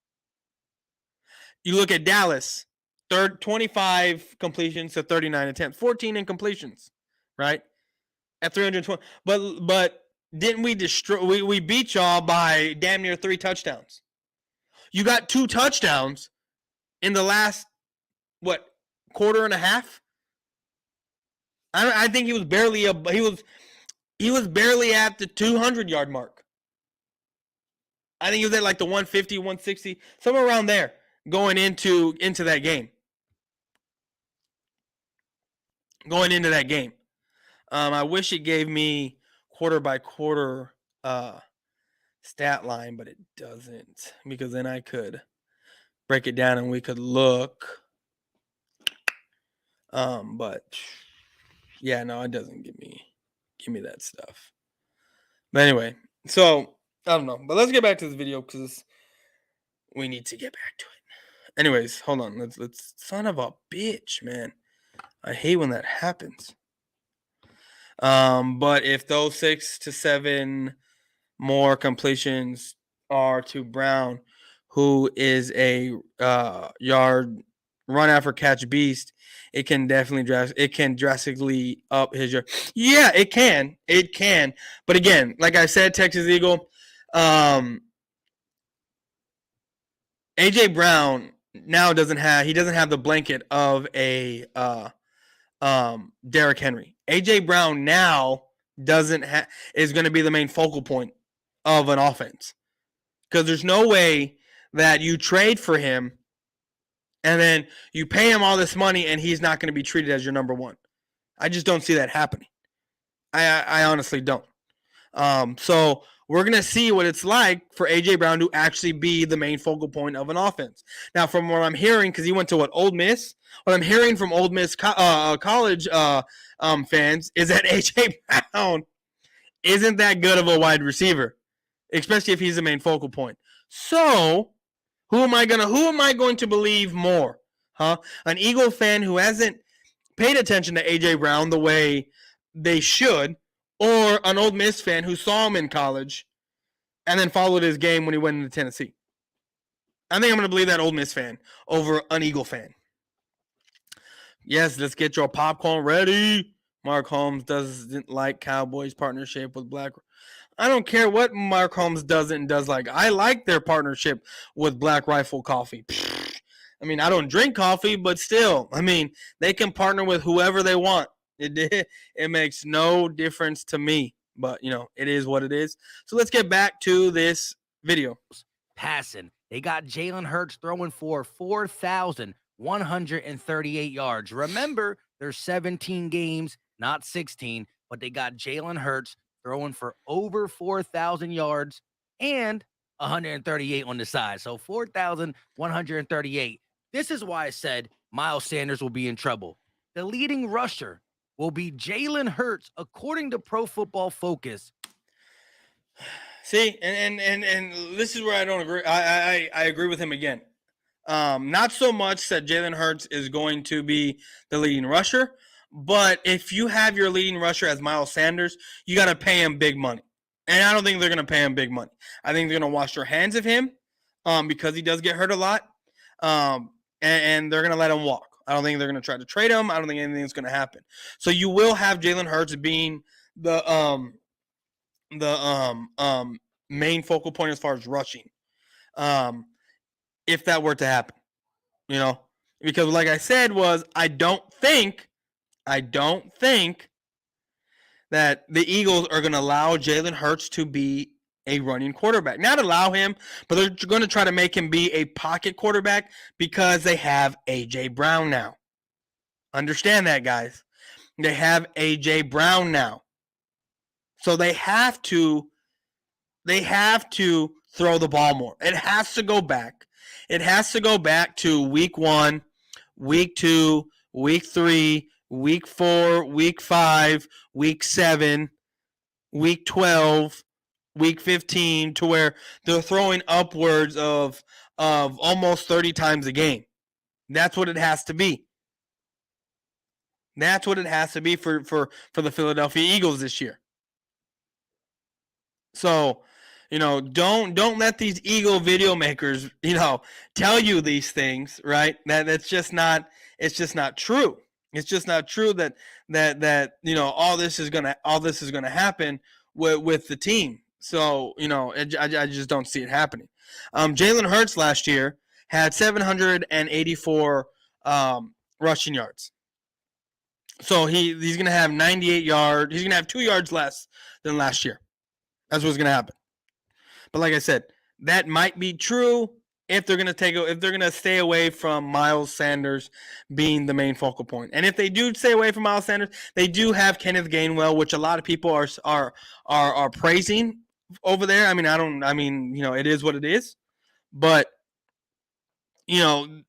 You look at Dallas, 25 completions to 39 attempts. 14 incompletions, right? At 320. But didn't we destroy? We beat y'all by damn near 3 touchdowns. You got 2 touchdowns in the last, quarter and a half? I think he was barely he was barely at the 200-yard mark. I think he was at like the 150, 160, somewhere around there going into that game. I wish it gave me quarter by quarter stat line, but it doesn't, because then I could break it down and we could look. But yeah, no, it doesn't give me that stuff. But anyway, so I don't know. But let's get back to this video because we need to get back to it. Anyways, hold on. Let's son of a bitch, man. I hate when that happens. But if those 6 to 7 more completions are to Brown, who is a yard run after catch beast, it can drastically up his yard. Yeah, it can. But again, like I said, Texas Eagle, AJ Brown now doesn't have the blanket of a Derrick Henry. AJ Brown now is going to be the main focal point of an offense, because there's no way that you trade for him and then you pay him all this money and he's not going to be treated as your number one. I just don't see that happening. I honestly don't. So we're going to see what it's like for A.J. Brown to actually be the main focal point of an offense. Now, from what I'm hearing, because he went to Ole Miss, what I'm hearing from Ole Miss college fans is that A.J. Brown isn't that good of a wide receiver, especially if he's the main focal point. So who am I going to believe more? An Eagle fan who hasn't paid attention to A.J. Brown the way they should, or an Ole Miss fan who saw him in college and then followed his game when he went into Tennessee? I think I'm going to believe that Ole Miss fan over an Eagle fan. Yes, let's get your popcorn ready. Mark Holmes doesn't like Cowboys' partnership with Black. I don't care what Mark Holmes doesn't like. I like their partnership with Black Rifle Coffee. I mean, I don't drink coffee, but still, I mean, they can partner with whoever they want. It makes no difference to me, but it is what it is. So let's get back to this video. Passing. They got Jalen Hurts throwing for 4,138 yards. Remember, there's 17 games, not 16, but they got Jalen Hurts throwing for over 4,000 yards, and 138 on the side. So 4,138. This is why I said Miles Sanders will be in trouble. The leading rusher will be Jalen Hurts, according to Pro Football Focus. See, and this is where I don't agree. I agree with him again. Not so much that Jalen Hurts is going to be the leading rusher, but if you have your leading rusher as Miles Sanders, you got to pay him big money. And I don't think they're going to pay him big money. I think they're going to wash their hands of him because he does get hurt a lot, and they're going to let him walk. I don't think they're going to try to trade him. I don't think anything's going to happen. So you will have Jalen Hurts being the main focal point as far as rushing, if that were to happen, because like I said I don't think that the Eagles are going to allow Jalen Hurts to be a running quarterback. Not allow him, but they're going to try to make him be a pocket quarterback because they have A.J. Brown now. Understand that, guys. They have A.J. Brown now. So they have to throw the ball more. It has to go back. It has to go back to week 1, week 2, week 3, week 4, week 5, week 7, week 12, week 15, to where they're throwing upwards of almost 30 times a game. That's what it has to be. That's what it has to be for the Philadelphia Eagles this year. So, don't let these Eagle video makers, tell you these things, right? It's just not true. It's just not true that all this is gonna happen with the team. So I just don't see it happening. Jalen Hurts last year had 784 rushing yards. So he's gonna have 98 yards. He's gonna have 2 yards less than last year. That's what's gonna happen. But like I said, that might be true if they're gonna stay away from Miles Sanders being the main focal point. And if they do stay away from Miles Sanders, they do have Kenneth Gainwell, which a lot of people are praising over there. It is what it is. But I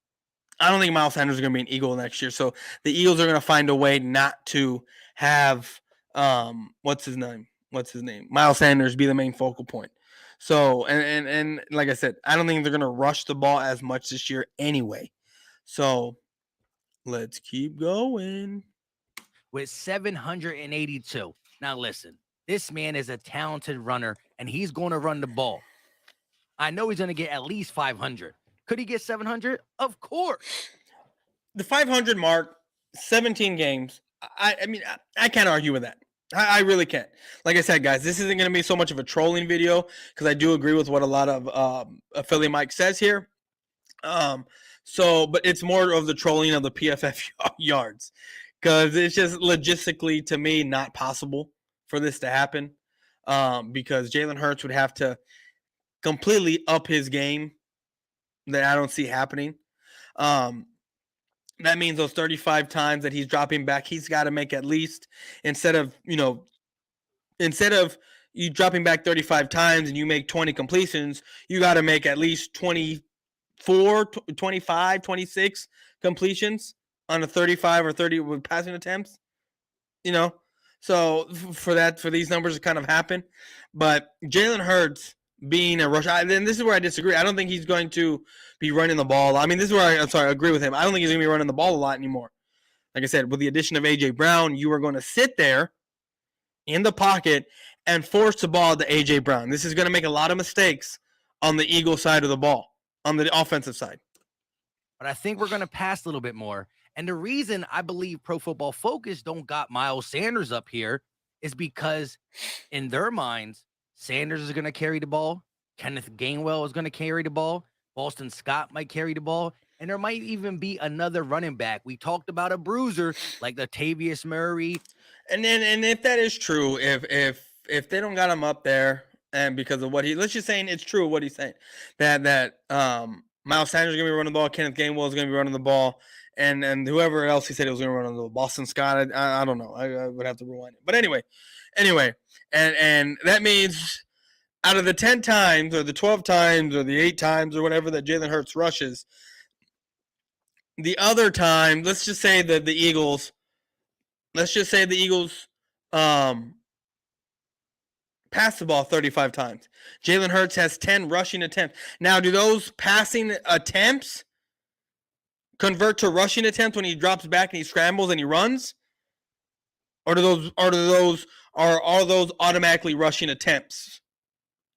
don't think Miles Sanders is going to be an Eagle next year. So the Eagles are going to find a way not to have what's his name? Miles Sanders be the main focal point. So and like I said, I don't think they're going to rush the ball as much this year anyway. So let's keep going. With 782. Now listen, this man is a talented runner, and he's going to run the ball. I know he's going to get at least 500. Could he get 700? Of course. The 500 mark, 17 games. I can't argue with that. I really can't. Like I said, guys, this isn't going to be so much of a trolling video because I do agree with what a lot of Philly Mike says here. But it's more of the trolling of the PFF yards because it's just logistically, to me, not possible for this to happen because Jalen Hurts would have to completely up his game that I don't see happening. That means those 35 times that he's dropping back, he's got to make at least, instead of you dropping back 35 times and you make 20 completions, you got to make at least 24, 25, 26 completions on a 35 or 30 with passing attempts. So for these numbers to kind of happen, but Jalen Hurts being a rusher, then this is where I disagree. I don't think he's going to be running the ball. This is where I agree with him. I don't think he's going to be running the ball a lot anymore. Like I said, with the addition of A.J. Brown, you are going to sit there in the pocket and force the ball to A.J. Brown. This is going to make a lot of mistakes on the Eagle side of the ball, on the offensive side. But I think we're going to pass a little bit more. And the reason I believe Pro Football Focus don't got Miles Sanders up here is because in their minds, Sanders is going to carry the ball. Kenneth Gainwell is going to carry the ball. Boston Scott might carry the ball. And there might even be another running back. We talked about a bruiser like Latavius Murray. And if that is true, if they don't got him up there and because of what let's just saying it's true what he's saying, that Miles Sanders is going to be running the ball, Kenneth Gainwell is going to be running the ball, and whoever else he said he was going to run on the ball, Boston Scott, I don't know. I would have to rewind it. But anyway, and that means out of the 10 times or the 12 times or the 8 times or whatever that Jalen Hurts rushes, the other time, let's just say the Eagles pass the ball 35 times. Jalen Hurts has 10 rushing attempts. Now, do those passing attempts convert to rushing attempts when he drops back and he scrambles and he runs? Or are those automatically rushing attempts?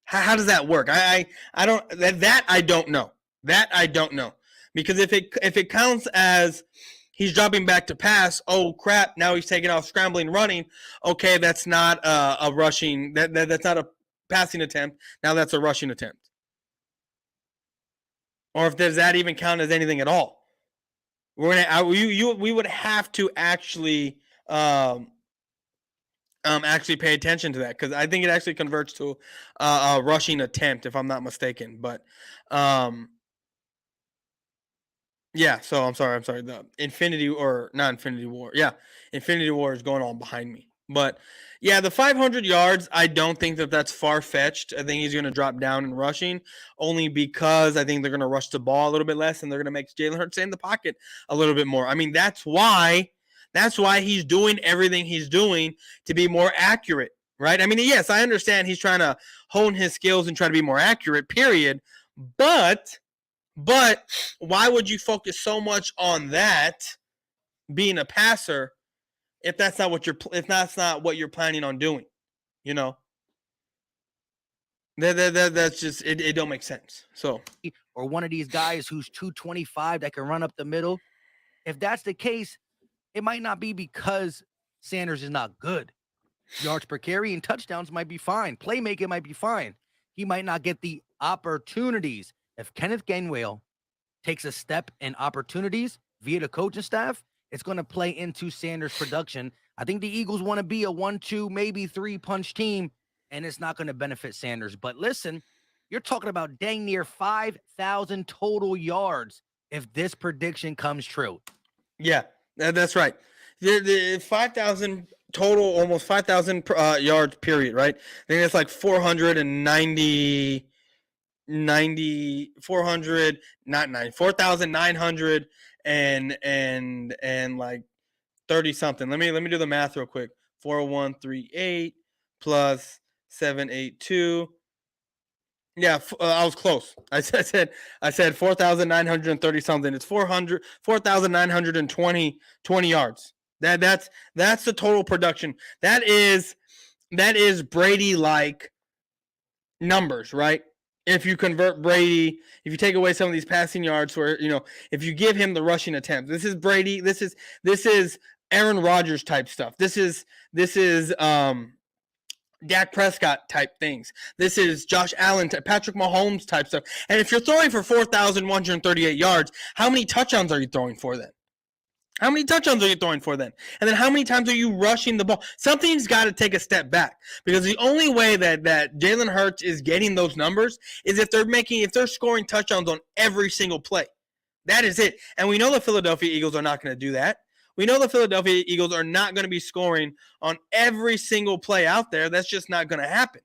How does that work? I don't that I don't know. That I don't know. Because if it counts as he's dropping back to pass, oh crap, now he's taking off scrambling running. Okay, that's not a rushing that's not a passing attempt. Now that's a rushing attempt. Or if does that even count as anything at all? We would have to actually actually pay attention to that, because I think it actually converts to a rushing attempt, if I'm not mistaken. But yeah, so I'm sorry. The Infinity or not Infinity War. Yeah, Infinity War is going on behind me. But yeah, the 500 yards, I don't think that's far-fetched. I think he's going to drop down in rushing, only because I think they're going to rush the ball a little bit less, and they're going to make Jalen Hurts stay in the pocket a little bit more. I mean, that's why he's doing everything he's doing to be more accurate, right? I mean, yes, I understand he's trying to hone his skills and try to be more accurate, period. But why would you focus so much on that being a passer if that's not what you're planning on doing? You know, that's just it don't make sense. So, or one of these guys who's 225 that can run up the middle. If that's the case, it might not be because Sanders is not good. Yards per carry and touchdowns might be fine. Playmaking might be fine. He might not get the opportunities. If Kenneth Gainwell takes a step in opportunities via the coaching staff, it's going to play into Sanders' production. I think the Eagles want to be a 1-2, maybe 3-punch team, and it's not going to benefit Sanders. But listen, you're talking about dang near 5,000 total yards if this prediction comes true. Yeah, that's right. The 5,000 total, almost 5,000 yards period, right? I think that's like 4,900 and like 30 something. Let me do the math real quick. 4,138 plus 782. Yeah, I was close. I said 4,930 something. It's 4,920 yards. That's the total production. That is Brady like numbers, right? If you convert Brady, if you take away some of these passing yards, where if you give him the rushing attempts, this is Brady. This is Aaron Rodgers type stuff. This is Dak Prescott type things. This is Josh Allen, Patrick Mahomes type stuff. And if you're throwing for 4,138 yards, how many touchdowns are you throwing for then? And then how many times are you rushing the ball? Something's got to take a step back, because the only way that Jalen Hurts is getting those numbers is if they're scoring touchdowns on every single play. That is it. And we know the Philadelphia Eagles are not going to do that. We know the Philadelphia Eagles are not going to be scoring on every single play out there. That's just not going to happen.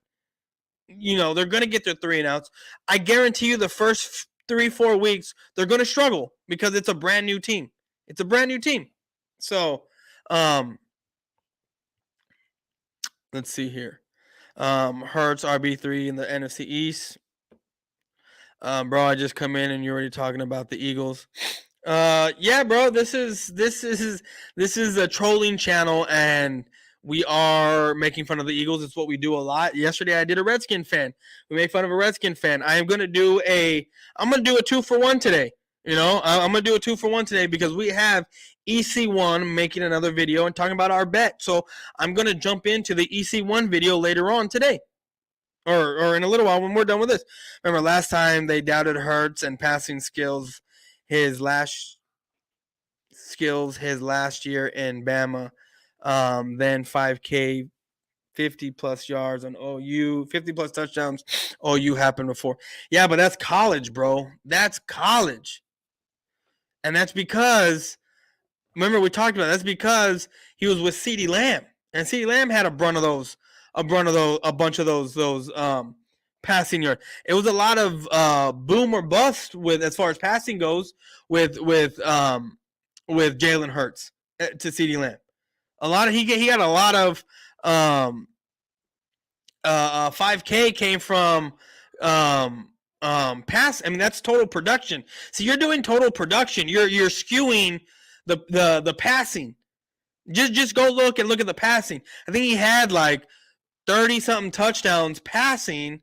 They're going to get their 3 and outs. I guarantee you the first 3-4 weeks, they're going to struggle because it's a brand new team. So, let's see here. Hurts RB3 in the NFC East. Bro, I just come in and you're already talking about the Eagles. Yeah, bro, this is a trolling channel, and we are making fun of the Eagles. It's what we do a lot. Yesterday, I did a Redskin fan. We made fun of a Redskin fan. I'm gonna do a 2-for-1 today. I'm gonna do a 2-for-1 today because we have EC1 making another video and talking about our bet. So I'm gonna jump into the EC1 video later on today. Or in a little while when we're done with this. Remember last time they doubted Hurts and passing skills his last year in Bama. Then 5K, 50 plus yards on OU, 50 plus touchdowns. OU happened before. Yeah, but that's college, bro. That's college. And that's because, remember we talked about it, that's because he was with CeeDee Lamb. And CeeDee Lamb had a bunch of those passing yard. It was a lot of boom or bust with as far as passing goes with Jalen Hurts to CeeDee Lamb. A lot of he got a lot of 5K came from pass. I mean, that's total production. So you're doing total production. You're skewing the passing. Just go look at the passing. I think he had like 30 something touchdowns passing,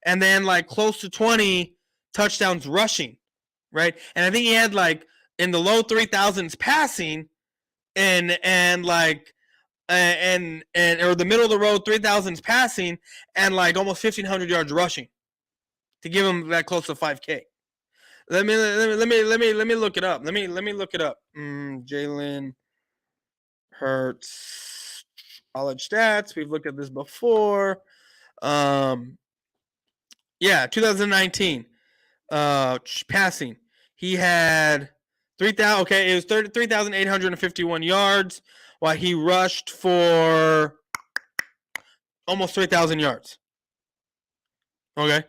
and then like close to 20 touchdowns rushing, right? And I think he had like in the low 3,000s passing, and or the middle of the road 3,000s passing, and like almost 1,500 yards rushing to give him that close to 5K. Let me look it up. Let me look it up. Jalen Hurts college stats. We've looked at this before. Yeah, 2019 passing. He had 3,000. Okay, it was 3,851 yards, while he rushed for almost 3,000 yards. Okay.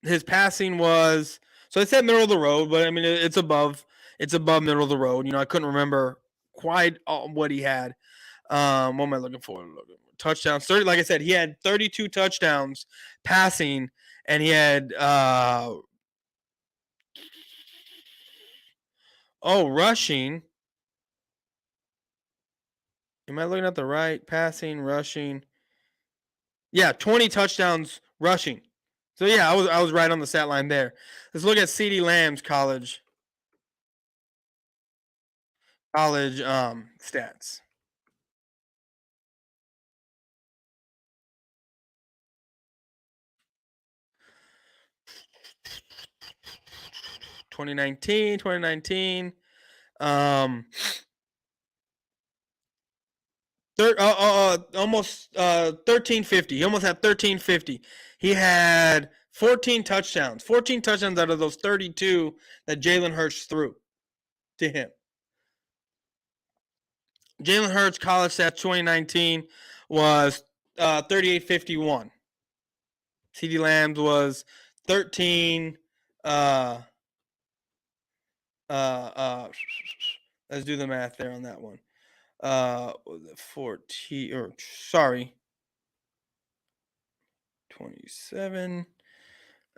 His passing was, so I said middle of the road, but I mean it's above middle of the road. You know, I couldn't remember quite what he had. What am I looking for? Touchdowns. 30, like I said, he had 32 touchdowns passing, and he had rushing. Am I looking at the right? Passing, rushing. Yeah, 20 touchdowns rushing. So yeah, I was right on the stat line there. Let's look at CeeDee Lamb's college stats. Twenty nineteen. Almost 1,350. He almost had 1,350. He had 14 touchdowns. 14 touchdowns out of those 32 that Jalen Hurts threw to him. Jalen Hurts college stats 2019 was 3,851. CeeDee Lamb's was 13. Let's do the math there on that one. 14 or sorry, 27.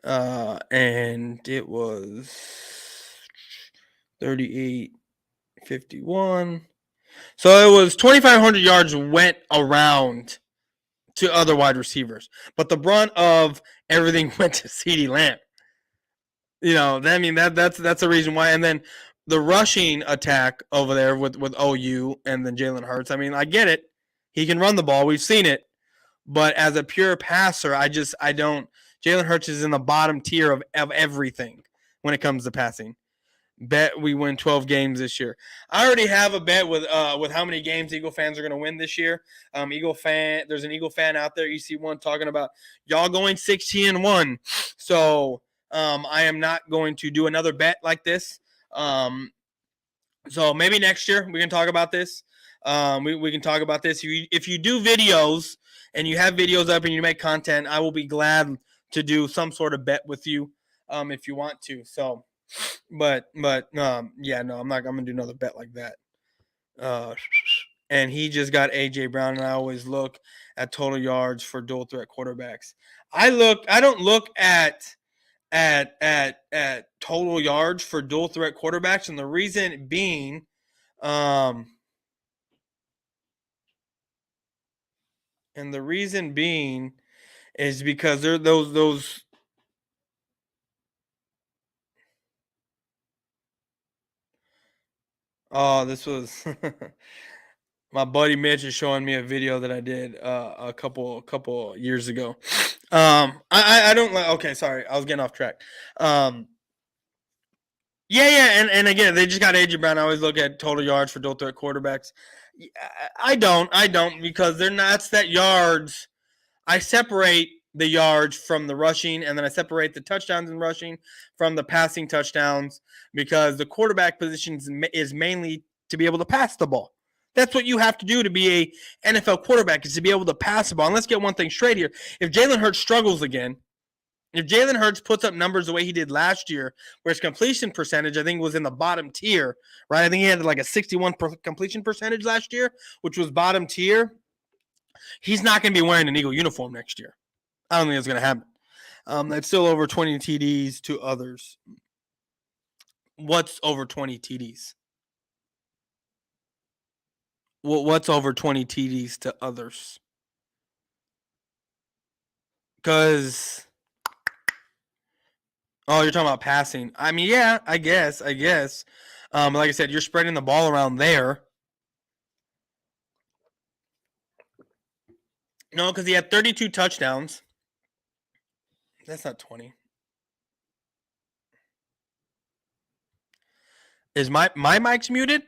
And it was 3,851. So it was 2,500 yards went around to other wide receivers, but the brunt of everything went to CeeDee Lamb. You know, I mean that's the reason why. And then the rushing attack over there with OU and then Jalen Hurts. I mean, I get it. He can run the ball. We've seen it. But as a pure passer, I don't. Jalen Hurts is in the bottom tier of everything when it comes to passing. Bet we win 12 games this year. I already have a bet with how many games Eagle fans are going to win this year. There's an Eagle fan out there, EC1, talking about y'all going 16-1. So I am not going to do another bet like this. So maybe next year we can talk about this. We can talk about this. If you do videos and you have videos up and you make content, I will be glad to do some sort of bet with you if you want to. So, but yeah, no, I'm not. I'm gonna do another bet like that. And he just got AJ Brown, and I always look at total yards for dual threat quarterbacks. I don't look at total yards for dual threat quarterbacks, and the reason being, is because they're those. Oh, this was my buddy Mitch is showing me a video that I did a couple years ago. I don't like. Okay, sorry, I was getting off track. Yeah, and again, they just got AJ Brown. I always look at total yards for dual threat quarterbacks. I don't because they're not. It's that yards. I separate the yards from the rushing, and then I separate the touchdowns and rushing from the passing touchdowns, because the quarterback position is mainly to be able to pass the ball. That's what you have to do to be a NFL quarterback, is to be able to pass the ball. And let's get one thing straight here. If Jalen Hurts struggles again, if Jalen Hurts puts up numbers the way he did last year, where his completion percentage, I think, was in the bottom tier, right? I think he had like a 61 completion percentage last year, which was bottom tier. He's not going to be wearing an Eagle uniform next year. I don't think that's going to happen. That's still over 20 TDs to others. What's over 20 TDs? What's over 20 TDs to others? Because, oh, you're talking about passing. I mean, yeah, I guess. Like I said, you're spreading the ball around there. No, because he had 32 touchdowns. That's not 20. Is my mic's muted?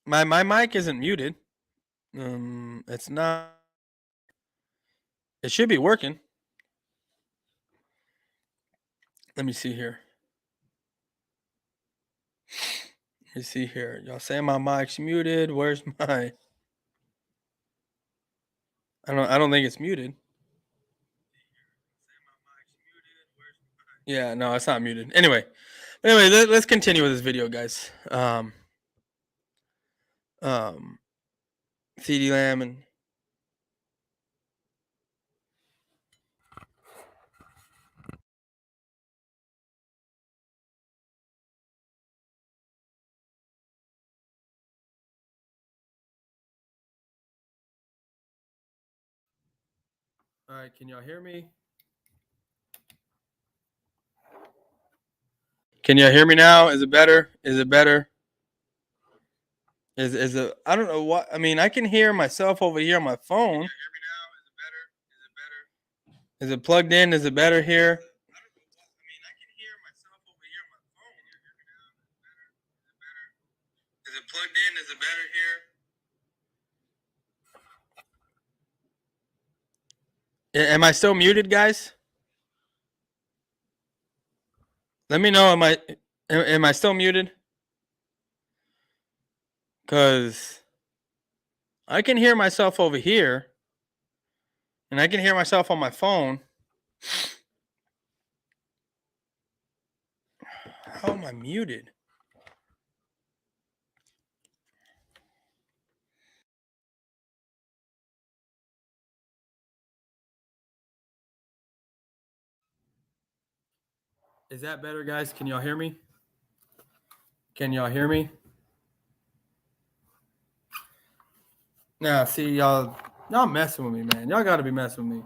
My mic isn't muted. It's not. It should be working. Let me see here. Let me see here. Y'all saying my mic's muted. Where's my? I don't think it's muted. Yeah, no, it's not muted. Anyway, let's continue with this video, guys. CeeDee Lamb and all right, can y'all hear me? Can y'all hear me now? Is it better? Is it better? Is it? I don't know what. I mean, I can hear myself over here on my phone. Can you hear me now? Is it better? Is it better? Is it plugged in? Is it better here? I don't know what. I mean, I can hear myself over here on my phone. Can you hear me now? Is it better? Is it better? Is it plugged in? Is it better here? Am I still muted, guys? Let me know. Am I still muted? Because I can hear myself over here, and I can hear myself on my phone. How am I muted? Is that better, guys? Can y'all hear me? Can y'all hear me? Nah, see, y'all messing with me, man. Y'all got to be messing with me.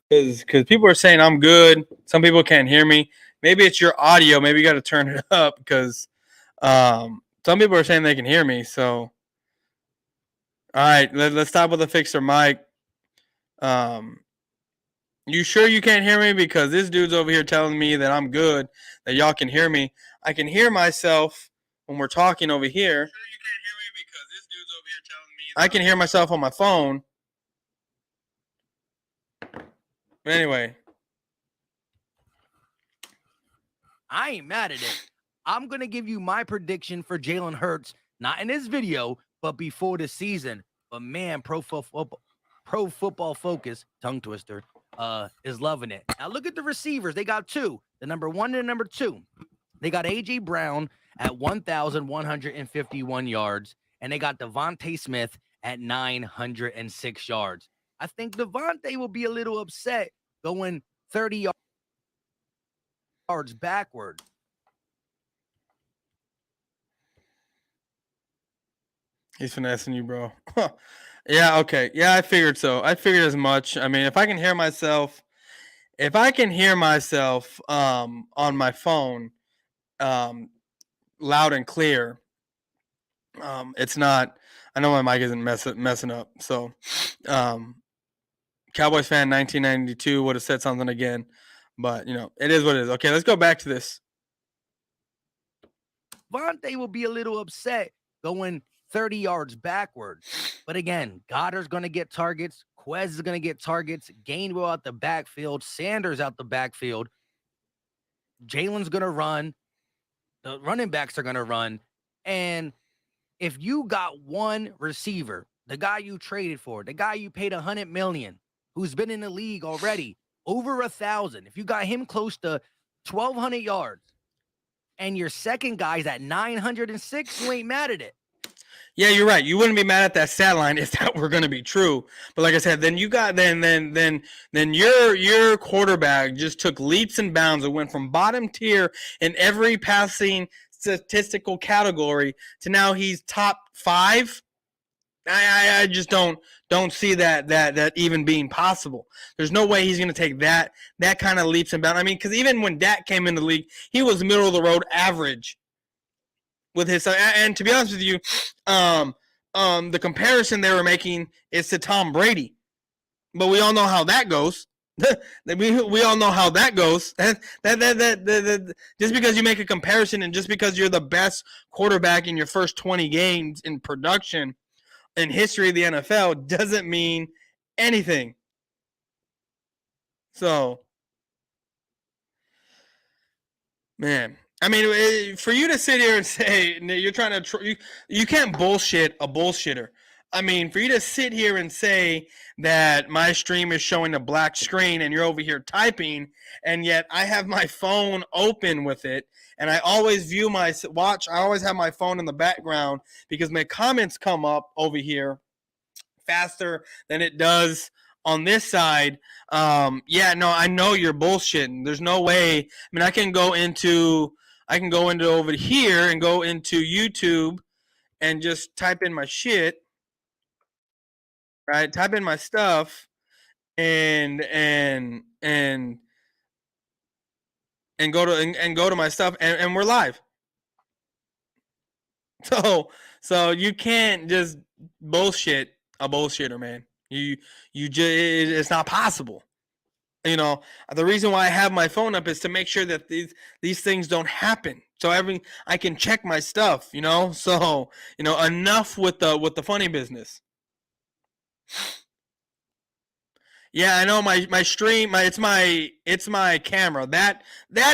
Because people are saying I'm good. Some people can't hear me. Maybe it's your audio. Maybe you got to turn it up because some people are saying they can hear me. So, all right, let's stop with the fixer mic. You sure you can't hear me? Because this dude's over here telling me that I'm good, that y'all can hear me. I can hear myself when we're talking over here. Sure you can't hear me because this dude's over here telling me I can hear myself on my phone. But anyway. I ain't mad at it. I'm going to give you my prediction for Jalen Hurts, not in this video, but before the season. But man, Pro Football Focus, tongue twister, is loving it. Now look at the receivers. They got two, the number 1 and the number 2. They got A.J. Brown at 1,151 yards, and they got Devontae Smith at 906 yards. I think Devontae will be a little upset going 30 yards backward. He's finessing you, bro. Yeah, okay. Yeah, I figured so. I figured as much. I mean, if I can hear myself on my phone loud and clear, it's not. I know my mic isn't messing up. So, Cowboys fan 1992 would have said something again, but it is what it is. Okay, let's go back to this. Devontae will be a little upset going 30 yards backward. But again, Goddard's going to get targets. Quez is going to get targets. Gainwell out the backfield. Sanders out the backfield. Jalen's going to run. The running backs are going to run. And if you got one receiver, the guy you traded for, the guy you paid $100 million, who's been in the league already over 1,000, if you got him close to 1,200 yards, and your second guy's at 906, you ain't mad at it. Yeah, you're right. You wouldn't be mad at that stat line if that were going to be true. But like I said, then you got then your quarterback just took leaps and bounds and went from bottom tier in every passing statistical category to now he's top 5. I just don't see that even being possible. There's no way he's going to take that kind of leaps and bounds. I mean, because even when Dak came in the league, he was middle of the road average with his. And to be honest with you, the comparison they were making is to Tom Brady, but we all know how that goes. we all know how that goes. That just because you make a comparison and just because you're the best quarterback in your first 20 games in production in history of the NFL doesn't mean anything. So, man, I mean, for you to sit here and say you're trying to, you can't bullshit a bullshitter. I mean, for you to sit here and say that my stream is showing a black screen and you're over here typing, and yet I have my phone open with it, and I always view my watch. I always have my phone in the background because my comments come up over here faster than it does on this side. Yeah, no, I know you're bullshitting. There's no way. I mean, I can go into over here and go into YouTube and just type in my shit. Right, type in my stuff, and go to my stuff, and we're live. So you can't just bullshit a bullshitter, man. You just, it's not possible. You know, the reason why I have my phone up is to make sure that these things don't happen. So I can check my stuff. You know, so enough with the funny business. Yeah, I know my stream, it's my camera. That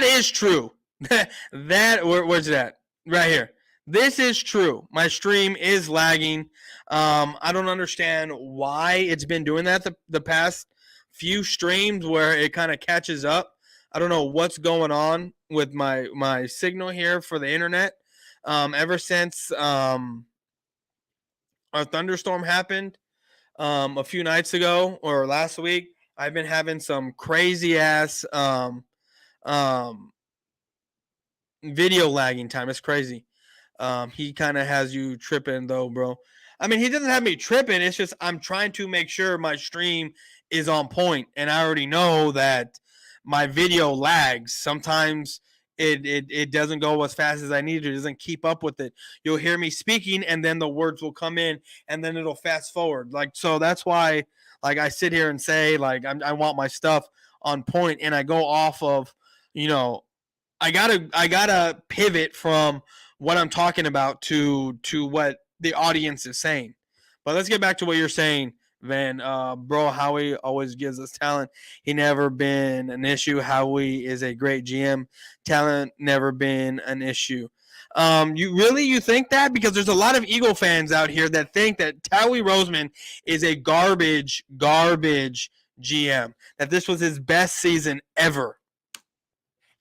is true. Where's that? Right here. This is true. My stream is lagging. I don't understand why it's been doing that the past few streams where it kind of catches up. I don't know what's going on with my signal here for the internet. Ever since our thunderstorm happened a few nights ago or last week, I've been having some crazy ass video lagging time. It's crazy. He kind of has you tripping though, bro. I mean, he doesn't have me tripping. It's just I'm trying to make sure my stream is on point, and I already know that my video lags. Sometimes it doesn't go as fast as I need to. It doesn't keep up with it. You'll hear me speaking, and then the words will come in, and then it'll fast forward. Like, so that's why, like, I sit here and say, like, I want my stuff on point, and I go off of, I gotta pivot from what I'm talking about to what the audience is saying. But let's get back to what you're saying, Van. Bro, Howie always gives us talent. He never been an issue. Howie is a great GM. Talent never been an issue. You think that? Because there's a lot of Eagle fans out here that think that Howie Roseman is a garbage GM. That this was his best season ever.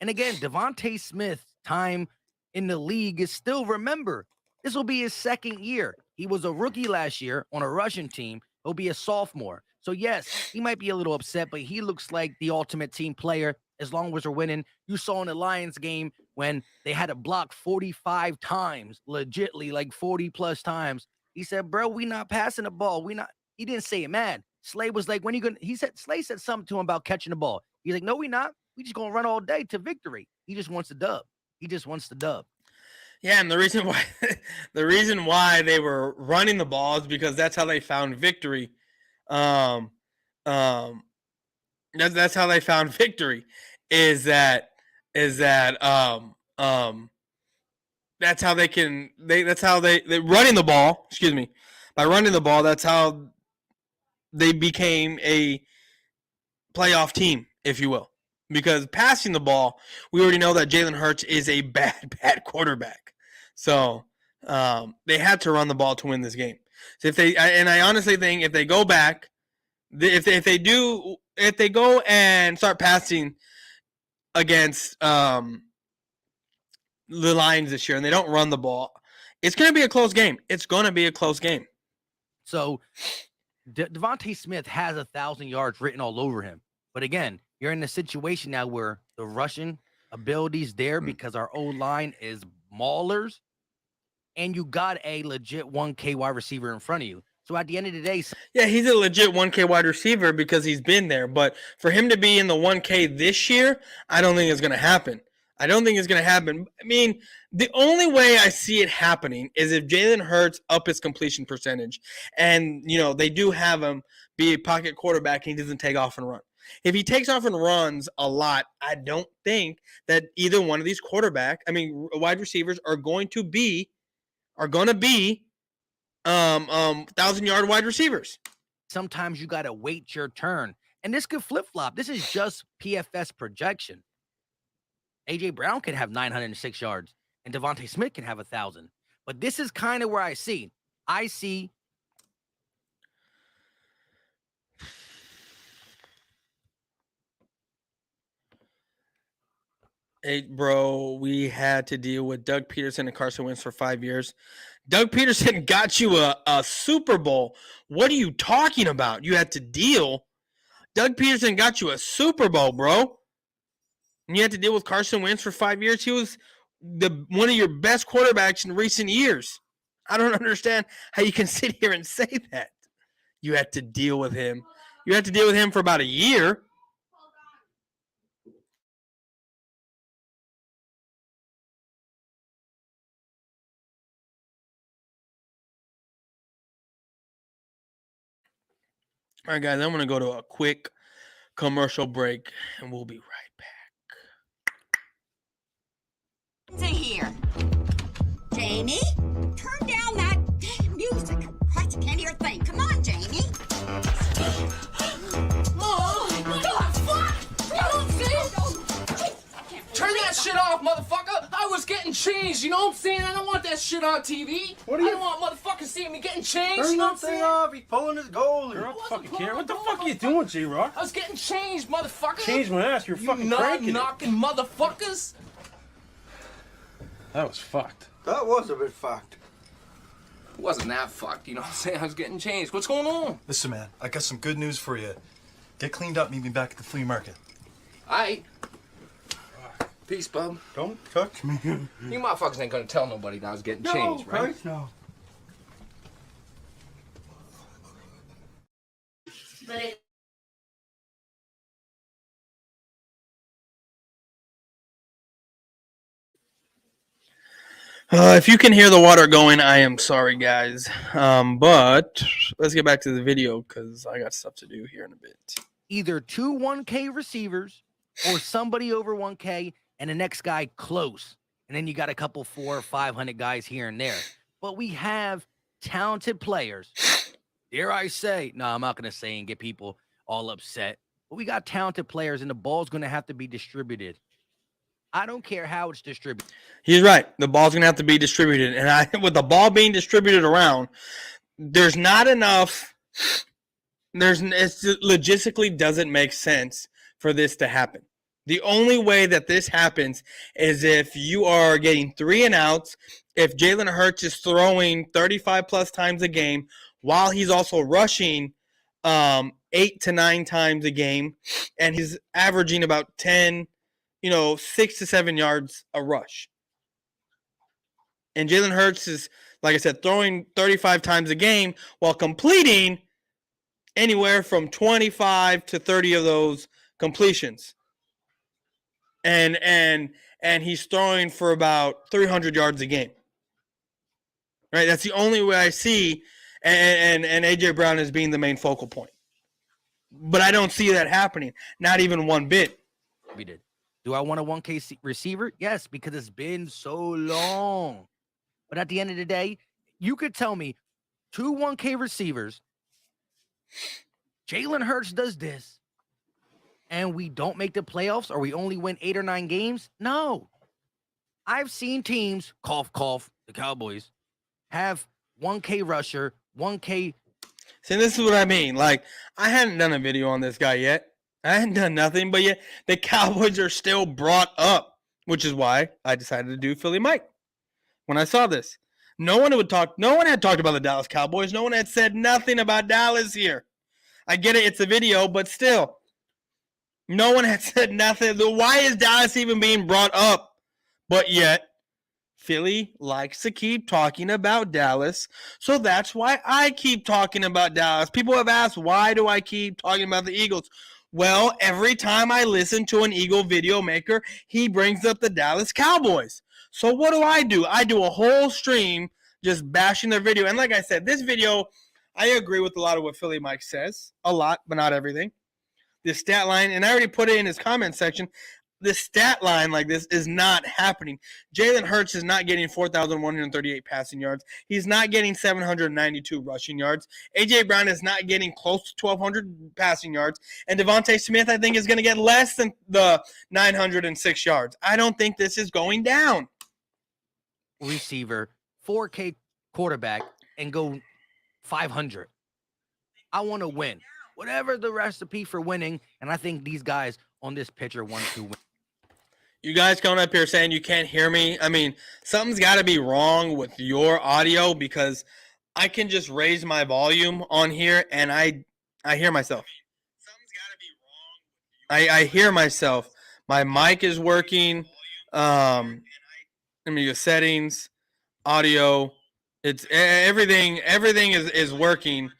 And again, Devontae Smith's time in the league is still, remember, this will be his second year. He was a rookie last year on a Russian team. He'll be a sophomore. So, yes, he might be a little upset, but he looks like the ultimate team player as long as we're winning. You saw in the Lions game when they had to block 45 times, legitly, like 40-plus times. He said, bro, we not passing the ball. He didn't say it, man. Slay was like, Slay said something to him about catching the ball. He's like, no, we not. We just going to run all day to victory. He just wants the dub. Yeah, and the reason why they were running the ball is because that's how they found victory. That's how they found victory. That's how they running the ball. Excuse me, by running the ball, that's how they became a playoff team, if you will. Because passing the ball, we already know that Jalen Hurts is a bad quarterback. So They had to run the ball to win this game. So I honestly think if they go back, if they go and start passing against the Lions this year and they don't run the ball, it's going to be a close game. It's going to be a close game. So Devontae Smith has 1,000 yards written all over him. But again, you're in a situation now where the rushing ability's there because our O-line is maulers, and you got a legit 1K wide receiver in front of you. So at the end of the day, yeah, he's a legit 1K wide receiver because he's been there. But for him to be in the 1K this year, I don't think it's going to happen. I mean, the only way I see it happening is if Jalen Hurts up his completion percentage and, they do have him be a pocket quarterback and he doesn't take off and run. If he takes off and runs a lot, I don't think that either one of these wide receivers are going to be 1,000-yard wide receivers. Sometimes you got to wait your turn. And this could flip-flop. This is just PFS projection. A.J. Brown can have 906 yards, and Devontae Smith can have 1,000. But this is kind of where I see. Hey, bro, we had to deal with Doug Peterson and Carson Wentz for 5 years. Doug Peterson got you a Super Bowl. What are you talking about? You had to deal. Doug Peterson got you a Super Bowl, bro. And you had to deal with Carson Wentz for 5 years. He was one of your best quarterbacks in recent years. I don't understand how you can sit here and say that. You had to deal with him. You had to deal with him for about a year. All right, guys, I'm going to go to a quick commercial break, and we'll be right back. Here. Jamie, turn down that damn music. Christ, I can't hear a thing. Come on, Jamie. Oh, God, fuck! You don't see it? Turn that shit off, motherfucker! I was getting changed, you know what I'm saying? I don't want that shit on TV. I don't want motherfuckers seeing me getting changed, Turn you know what I'm that thing saying? off. He's pulling his goalie. You're off the fucking camera. What the fuck are you doing, J-Rock? I was getting changed, motherfucker. Change my ass. You're fucking You cranking it. knocking motherfuckers. That was fucked. That was a bit fucked. It wasn't that fucked, you know what I'm saying? I was getting changed. What's going on? Listen, man, I got some good news for you. Get cleaned up, meet me back at the flea market. Aight. Peace, bub. Don't touch me. You motherfuckers ain't gonna tell nobody that I was getting changed, right? Christ, no. If you can hear the water going, I am sorry, guys. But let's get back to the video because I got stuff to do here in a bit. either two 1K receivers or somebody over 1K and the next guy close. And then you got a couple 400 or 500 guys here and there. But we have talented players. Dare I say, no, I'm not going to say and get people all upset. But we got talented players, and the ball's going to have to be distributed. I don't care how it's distributed. He's right. The ball's going to have to be distributed. And with the ball being distributed around, there's not enough. It logistically doesn't make sense for this to happen. The only way that this happens is if you are getting 3 and outs, if Jalen Hurts is throwing 35 plus times a game while he's also rushing 8 to 9 times a game, and he's averaging about 10, 6 to 7 yards a rush. And Jalen Hurts is, like I said, throwing 35 times a game while completing anywhere from 25 to 30 of those completions. And he's throwing for about 300 yards a game. Right? That's the only way I see and A.J. Brown as being the main focal point. But I don't see that happening. Not even one bit. We did. Do I want a 1K receiver? Yes, because it's been so long. But at the end of the day, you could tell me 2 1K receivers, Jalen Hurts does this, and we don't make the playoffs or we only win 8 or 9 games? No. I've seen teams, cough, cough, the Cowboys, have 1K rusher, 1K. See, this is what I mean. Like, I hadn't done a video on this guy yet. I hadn't done nothing, but yet the Cowboys are still brought up, which is why I decided to do Philly Mike. When I saw this, no one had talked about the Dallas Cowboys. No one had said nothing about Dallas here. I get it, it's a video, but still, no one had said nothing. Why is Dallas even being brought up? But yet, Philly likes to keep talking about Dallas, so that's why I keep talking about Dallas. People have asked, why do I keep talking about the Eagles? Well, every time I listen to an Eagle video maker, he brings up the Dallas Cowboys. So what do? I do a whole stream just bashing their video. And like I said, this video, I agree with a lot of what Philly Mike says. A lot, but not everything. The stat line, and I already put it in his comment section, the stat line like this is not happening. Jalen Hurts is not getting 4,138 passing yards. He's not getting 792 rushing yards. A.J. Brown is not getting close to 1,200 passing yards. And Devontae Smith, I think, is going to get less than the 906 yards. I don't think this is going down. Receiver, 4K quarterback, and go 500. I want to win. Whatever the recipe for winning, and I think these guys on this picture want to win. You guys coming up here saying you can't hear me. I mean, something's got to be wrong with your audio because I can just raise my volume on here and I hear myself. Something's got to be wrong. I hear myself. My mic is working. Let me go settings, audio. It's everything. Everything is working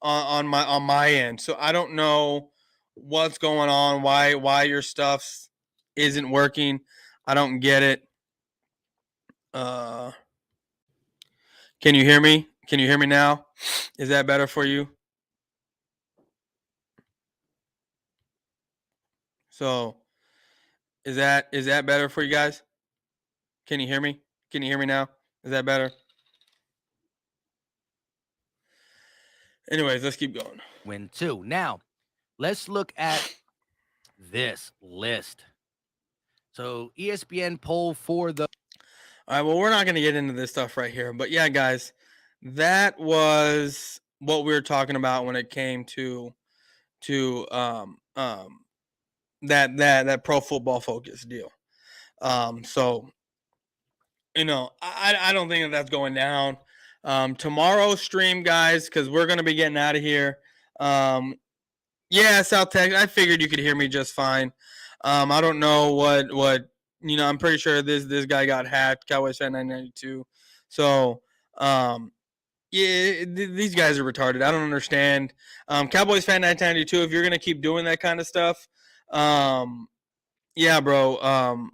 on my end. So I don't know what's going on. Why your stuff isn't working. I don't get it. Can you hear me? Can you hear me now? Is that better for you? So is that better for you guys? Can you hear me? Can you hear me now? Is that better? Anyways, let's keep going. Win 2. Now, let's look at this list. So ESPN poll for the. All right, well, we're not going to get into this stuff right here. But yeah, guys, that was what we were talking about when it came to that Pro Football Focus deal. So, you know, I don't think that's going down. Tomorrow's stream, guys, because we're going to be getting out of here. Yeah, South Texas, I figured you could hear me just fine. I don't know what you know. I'm pretty sure this guy got hacked. Cowboys fan 992. So yeah, these guys are retarded. I don't understand. Cowboys fan 992. If you're gonna keep doing that kind of stuff, yeah, bro.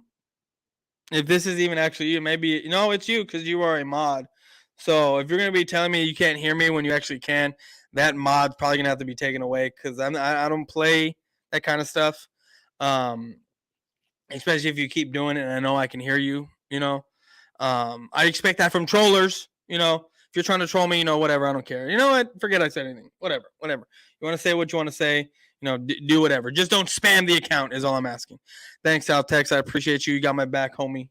If this is even actually you, maybe it's you because you are a mod. So if you're gonna be telling me you can't hear me when you actually can, that mod's probably gonna have to be taken away because I don't play that kind of stuff. Especially if you keep doing it and I know I can hear you, I expect that from trollers, if you're trying to troll me, whatever, I don't care. You know what? Forget I said anything. Whatever. You want to say what you want to say, do whatever. Just don't spam the account is all I'm asking. Thanks, South Tex. I appreciate you. You got my back, homie.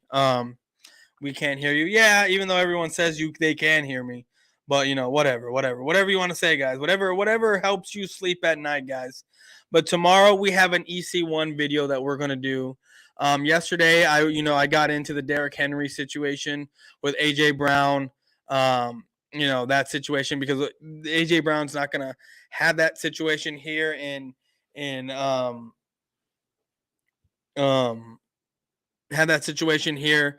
We can't hear you. Yeah, even though everyone says they can hear me. But, whatever you want to say, guys. Whatever helps you sleep at night, guys. But tomorrow we have an EC1 video that we're going to do. Yesterday, I got into the Derrick Henry situation with A.J. Brown, that situation because A.J. Brown's not going to have that situation here have that situation here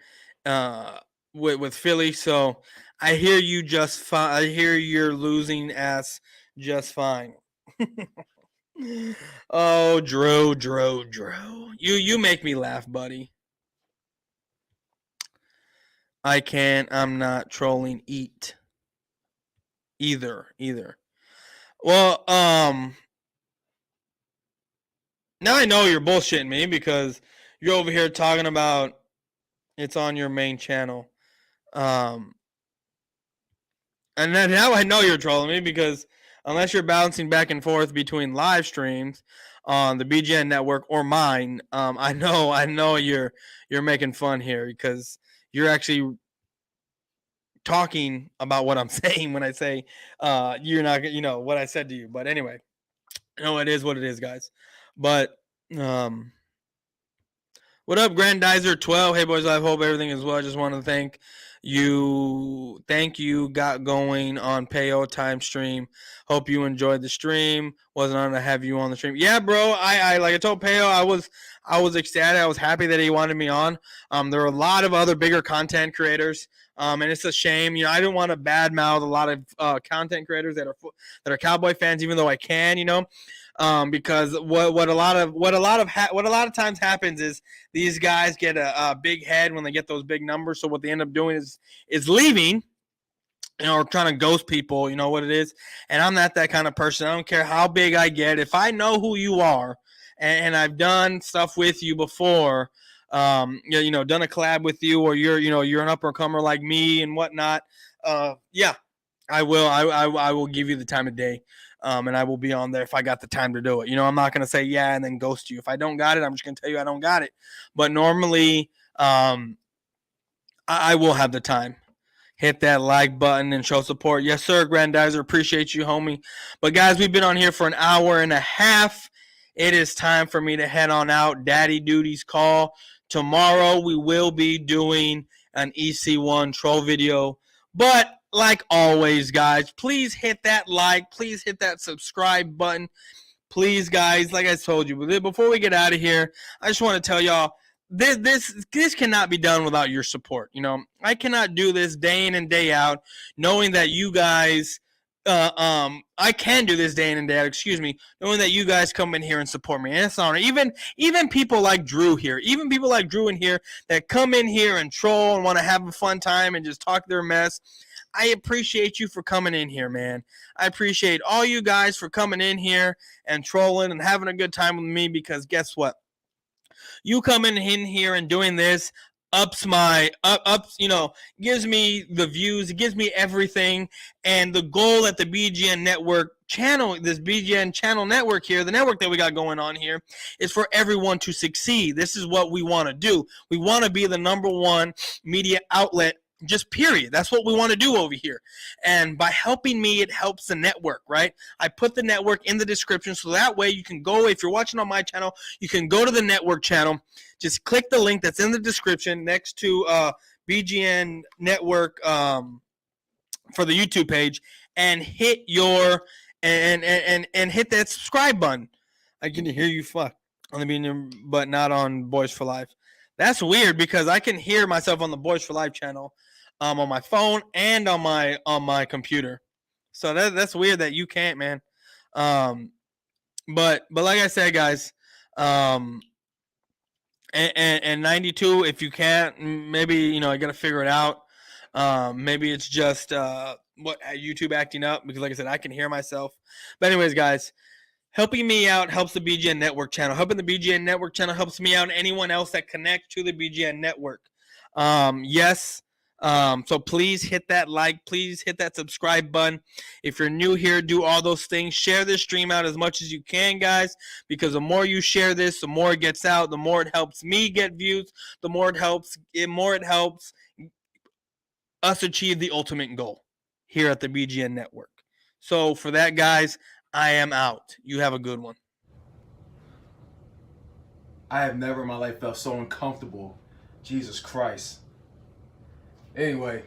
with Philly. So I hear you just fine. I hear you're losing ass just fine. Oh, Drew. You make me laugh, buddy. I can't. I'm not trolling either. Well, now I know you're bullshitting me because you're over here talking about it's on your main channel. And then now I know you're trolling me because unless you're bouncing back and forth between live streams on the BGN network or mine, I know you're making fun here because you're actually talking about what I'm saying when I say you're not, what I said to you. But anyway, it is what it is, guys. But what up, Grandizer 12? Hey, boys, I hope everything is well. I just want to thank you. Got going on Payo time stream. Hope you enjoyed the stream. Wasn't on to have you on the stream. Yeah, bro. I like I told Payo, I was ecstatic. I was happy that he wanted me on. There are a lot of other bigger content creators. And it's a shame. I didn't want to badmouth a lot of content creators that are Cowboy fans, even though I can, because what a lot of times happens is these guys get a big head when they get those big numbers. So what they end up doing is leaving, or trying to ghost people. You know what it is. And I'm not that kind of person. I don't care how big I get. If I know who you are, and I've done stuff with you before, done a collab with you, or you're an up and comer like me and whatnot. Yeah, I will. I will give you the time of day. And I will be on there if I got the time to do it. I'm not going to say yeah and then ghost you. If I don't got it, I'm just going to tell you I don't got it. But normally, I will have the time. Hit that like button and show support. Yes, sir, Grandizer. Appreciate you, homie. But, guys, we've been on here for an hour and a half. It is time for me to head on out. Daddy duties call. Tomorrow we will be doing an EC1 troll video. But like always, guys, please hit that like. Please hit that subscribe button. Please, guys, like I told you, before we get out of here, I just want to tell y'all, this cannot be done without your support. I cannot do this day in and day out knowing that you guys I can do this day in and day out, knowing that you guys come in here and support me. And it's an honor. Even people like Drew here, in here that come in here and troll and want to have a fun time and just talk their mess. I appreciate you for coming in here, man. I appreciate all you guys for coming in here and trolling and having a good time with me, because guess what? You coming in here and doing this gives me the views, it gives me everything. And the goal at the BGN Network channel, this BGN channel network here, the network that we got going on here, is for everyone to succeed. This is what we want to do. We want to be the #1 media outlet, just period. That's what we want to do over here. And by helping me, it helps the network, right? I put the network in the description, so that way you can go, if you're watching on my channel, you can go to the network channel. Just click the link that's in the description next to BGN Network for the YouTube page, and hit your and hit that subscribe button. I can hear you fuck on the BGN, but not on Boyz4Life. That's weird, because I can hear myself on the Boyz4Life channel, on my phone and on my computer. So that's weird that you can't, man. But like I said, guys, and 92, if you can't, maybe I gotta figure it out. Maybe it's just YouTube acting up, because like I said, I can hear myself. But anyways, guys, helping me out helps the BGN Network channel. Helping the BGN Network channel helps me out and anyone else that connects to the BGN Network. Yes. So please hit that like. Please hit that subscribe button. If you're new here, do all those things. Share this stream out as much as you can, guys, because the more you share this, the more it gets out, the more it helps me get views, the more it helps us achieve the ultimate goal here at the BGN Network. So for that, guys, I am out. You have a good one. I have never in my life felt so uncomfortable. Jesus Christ. Anyway,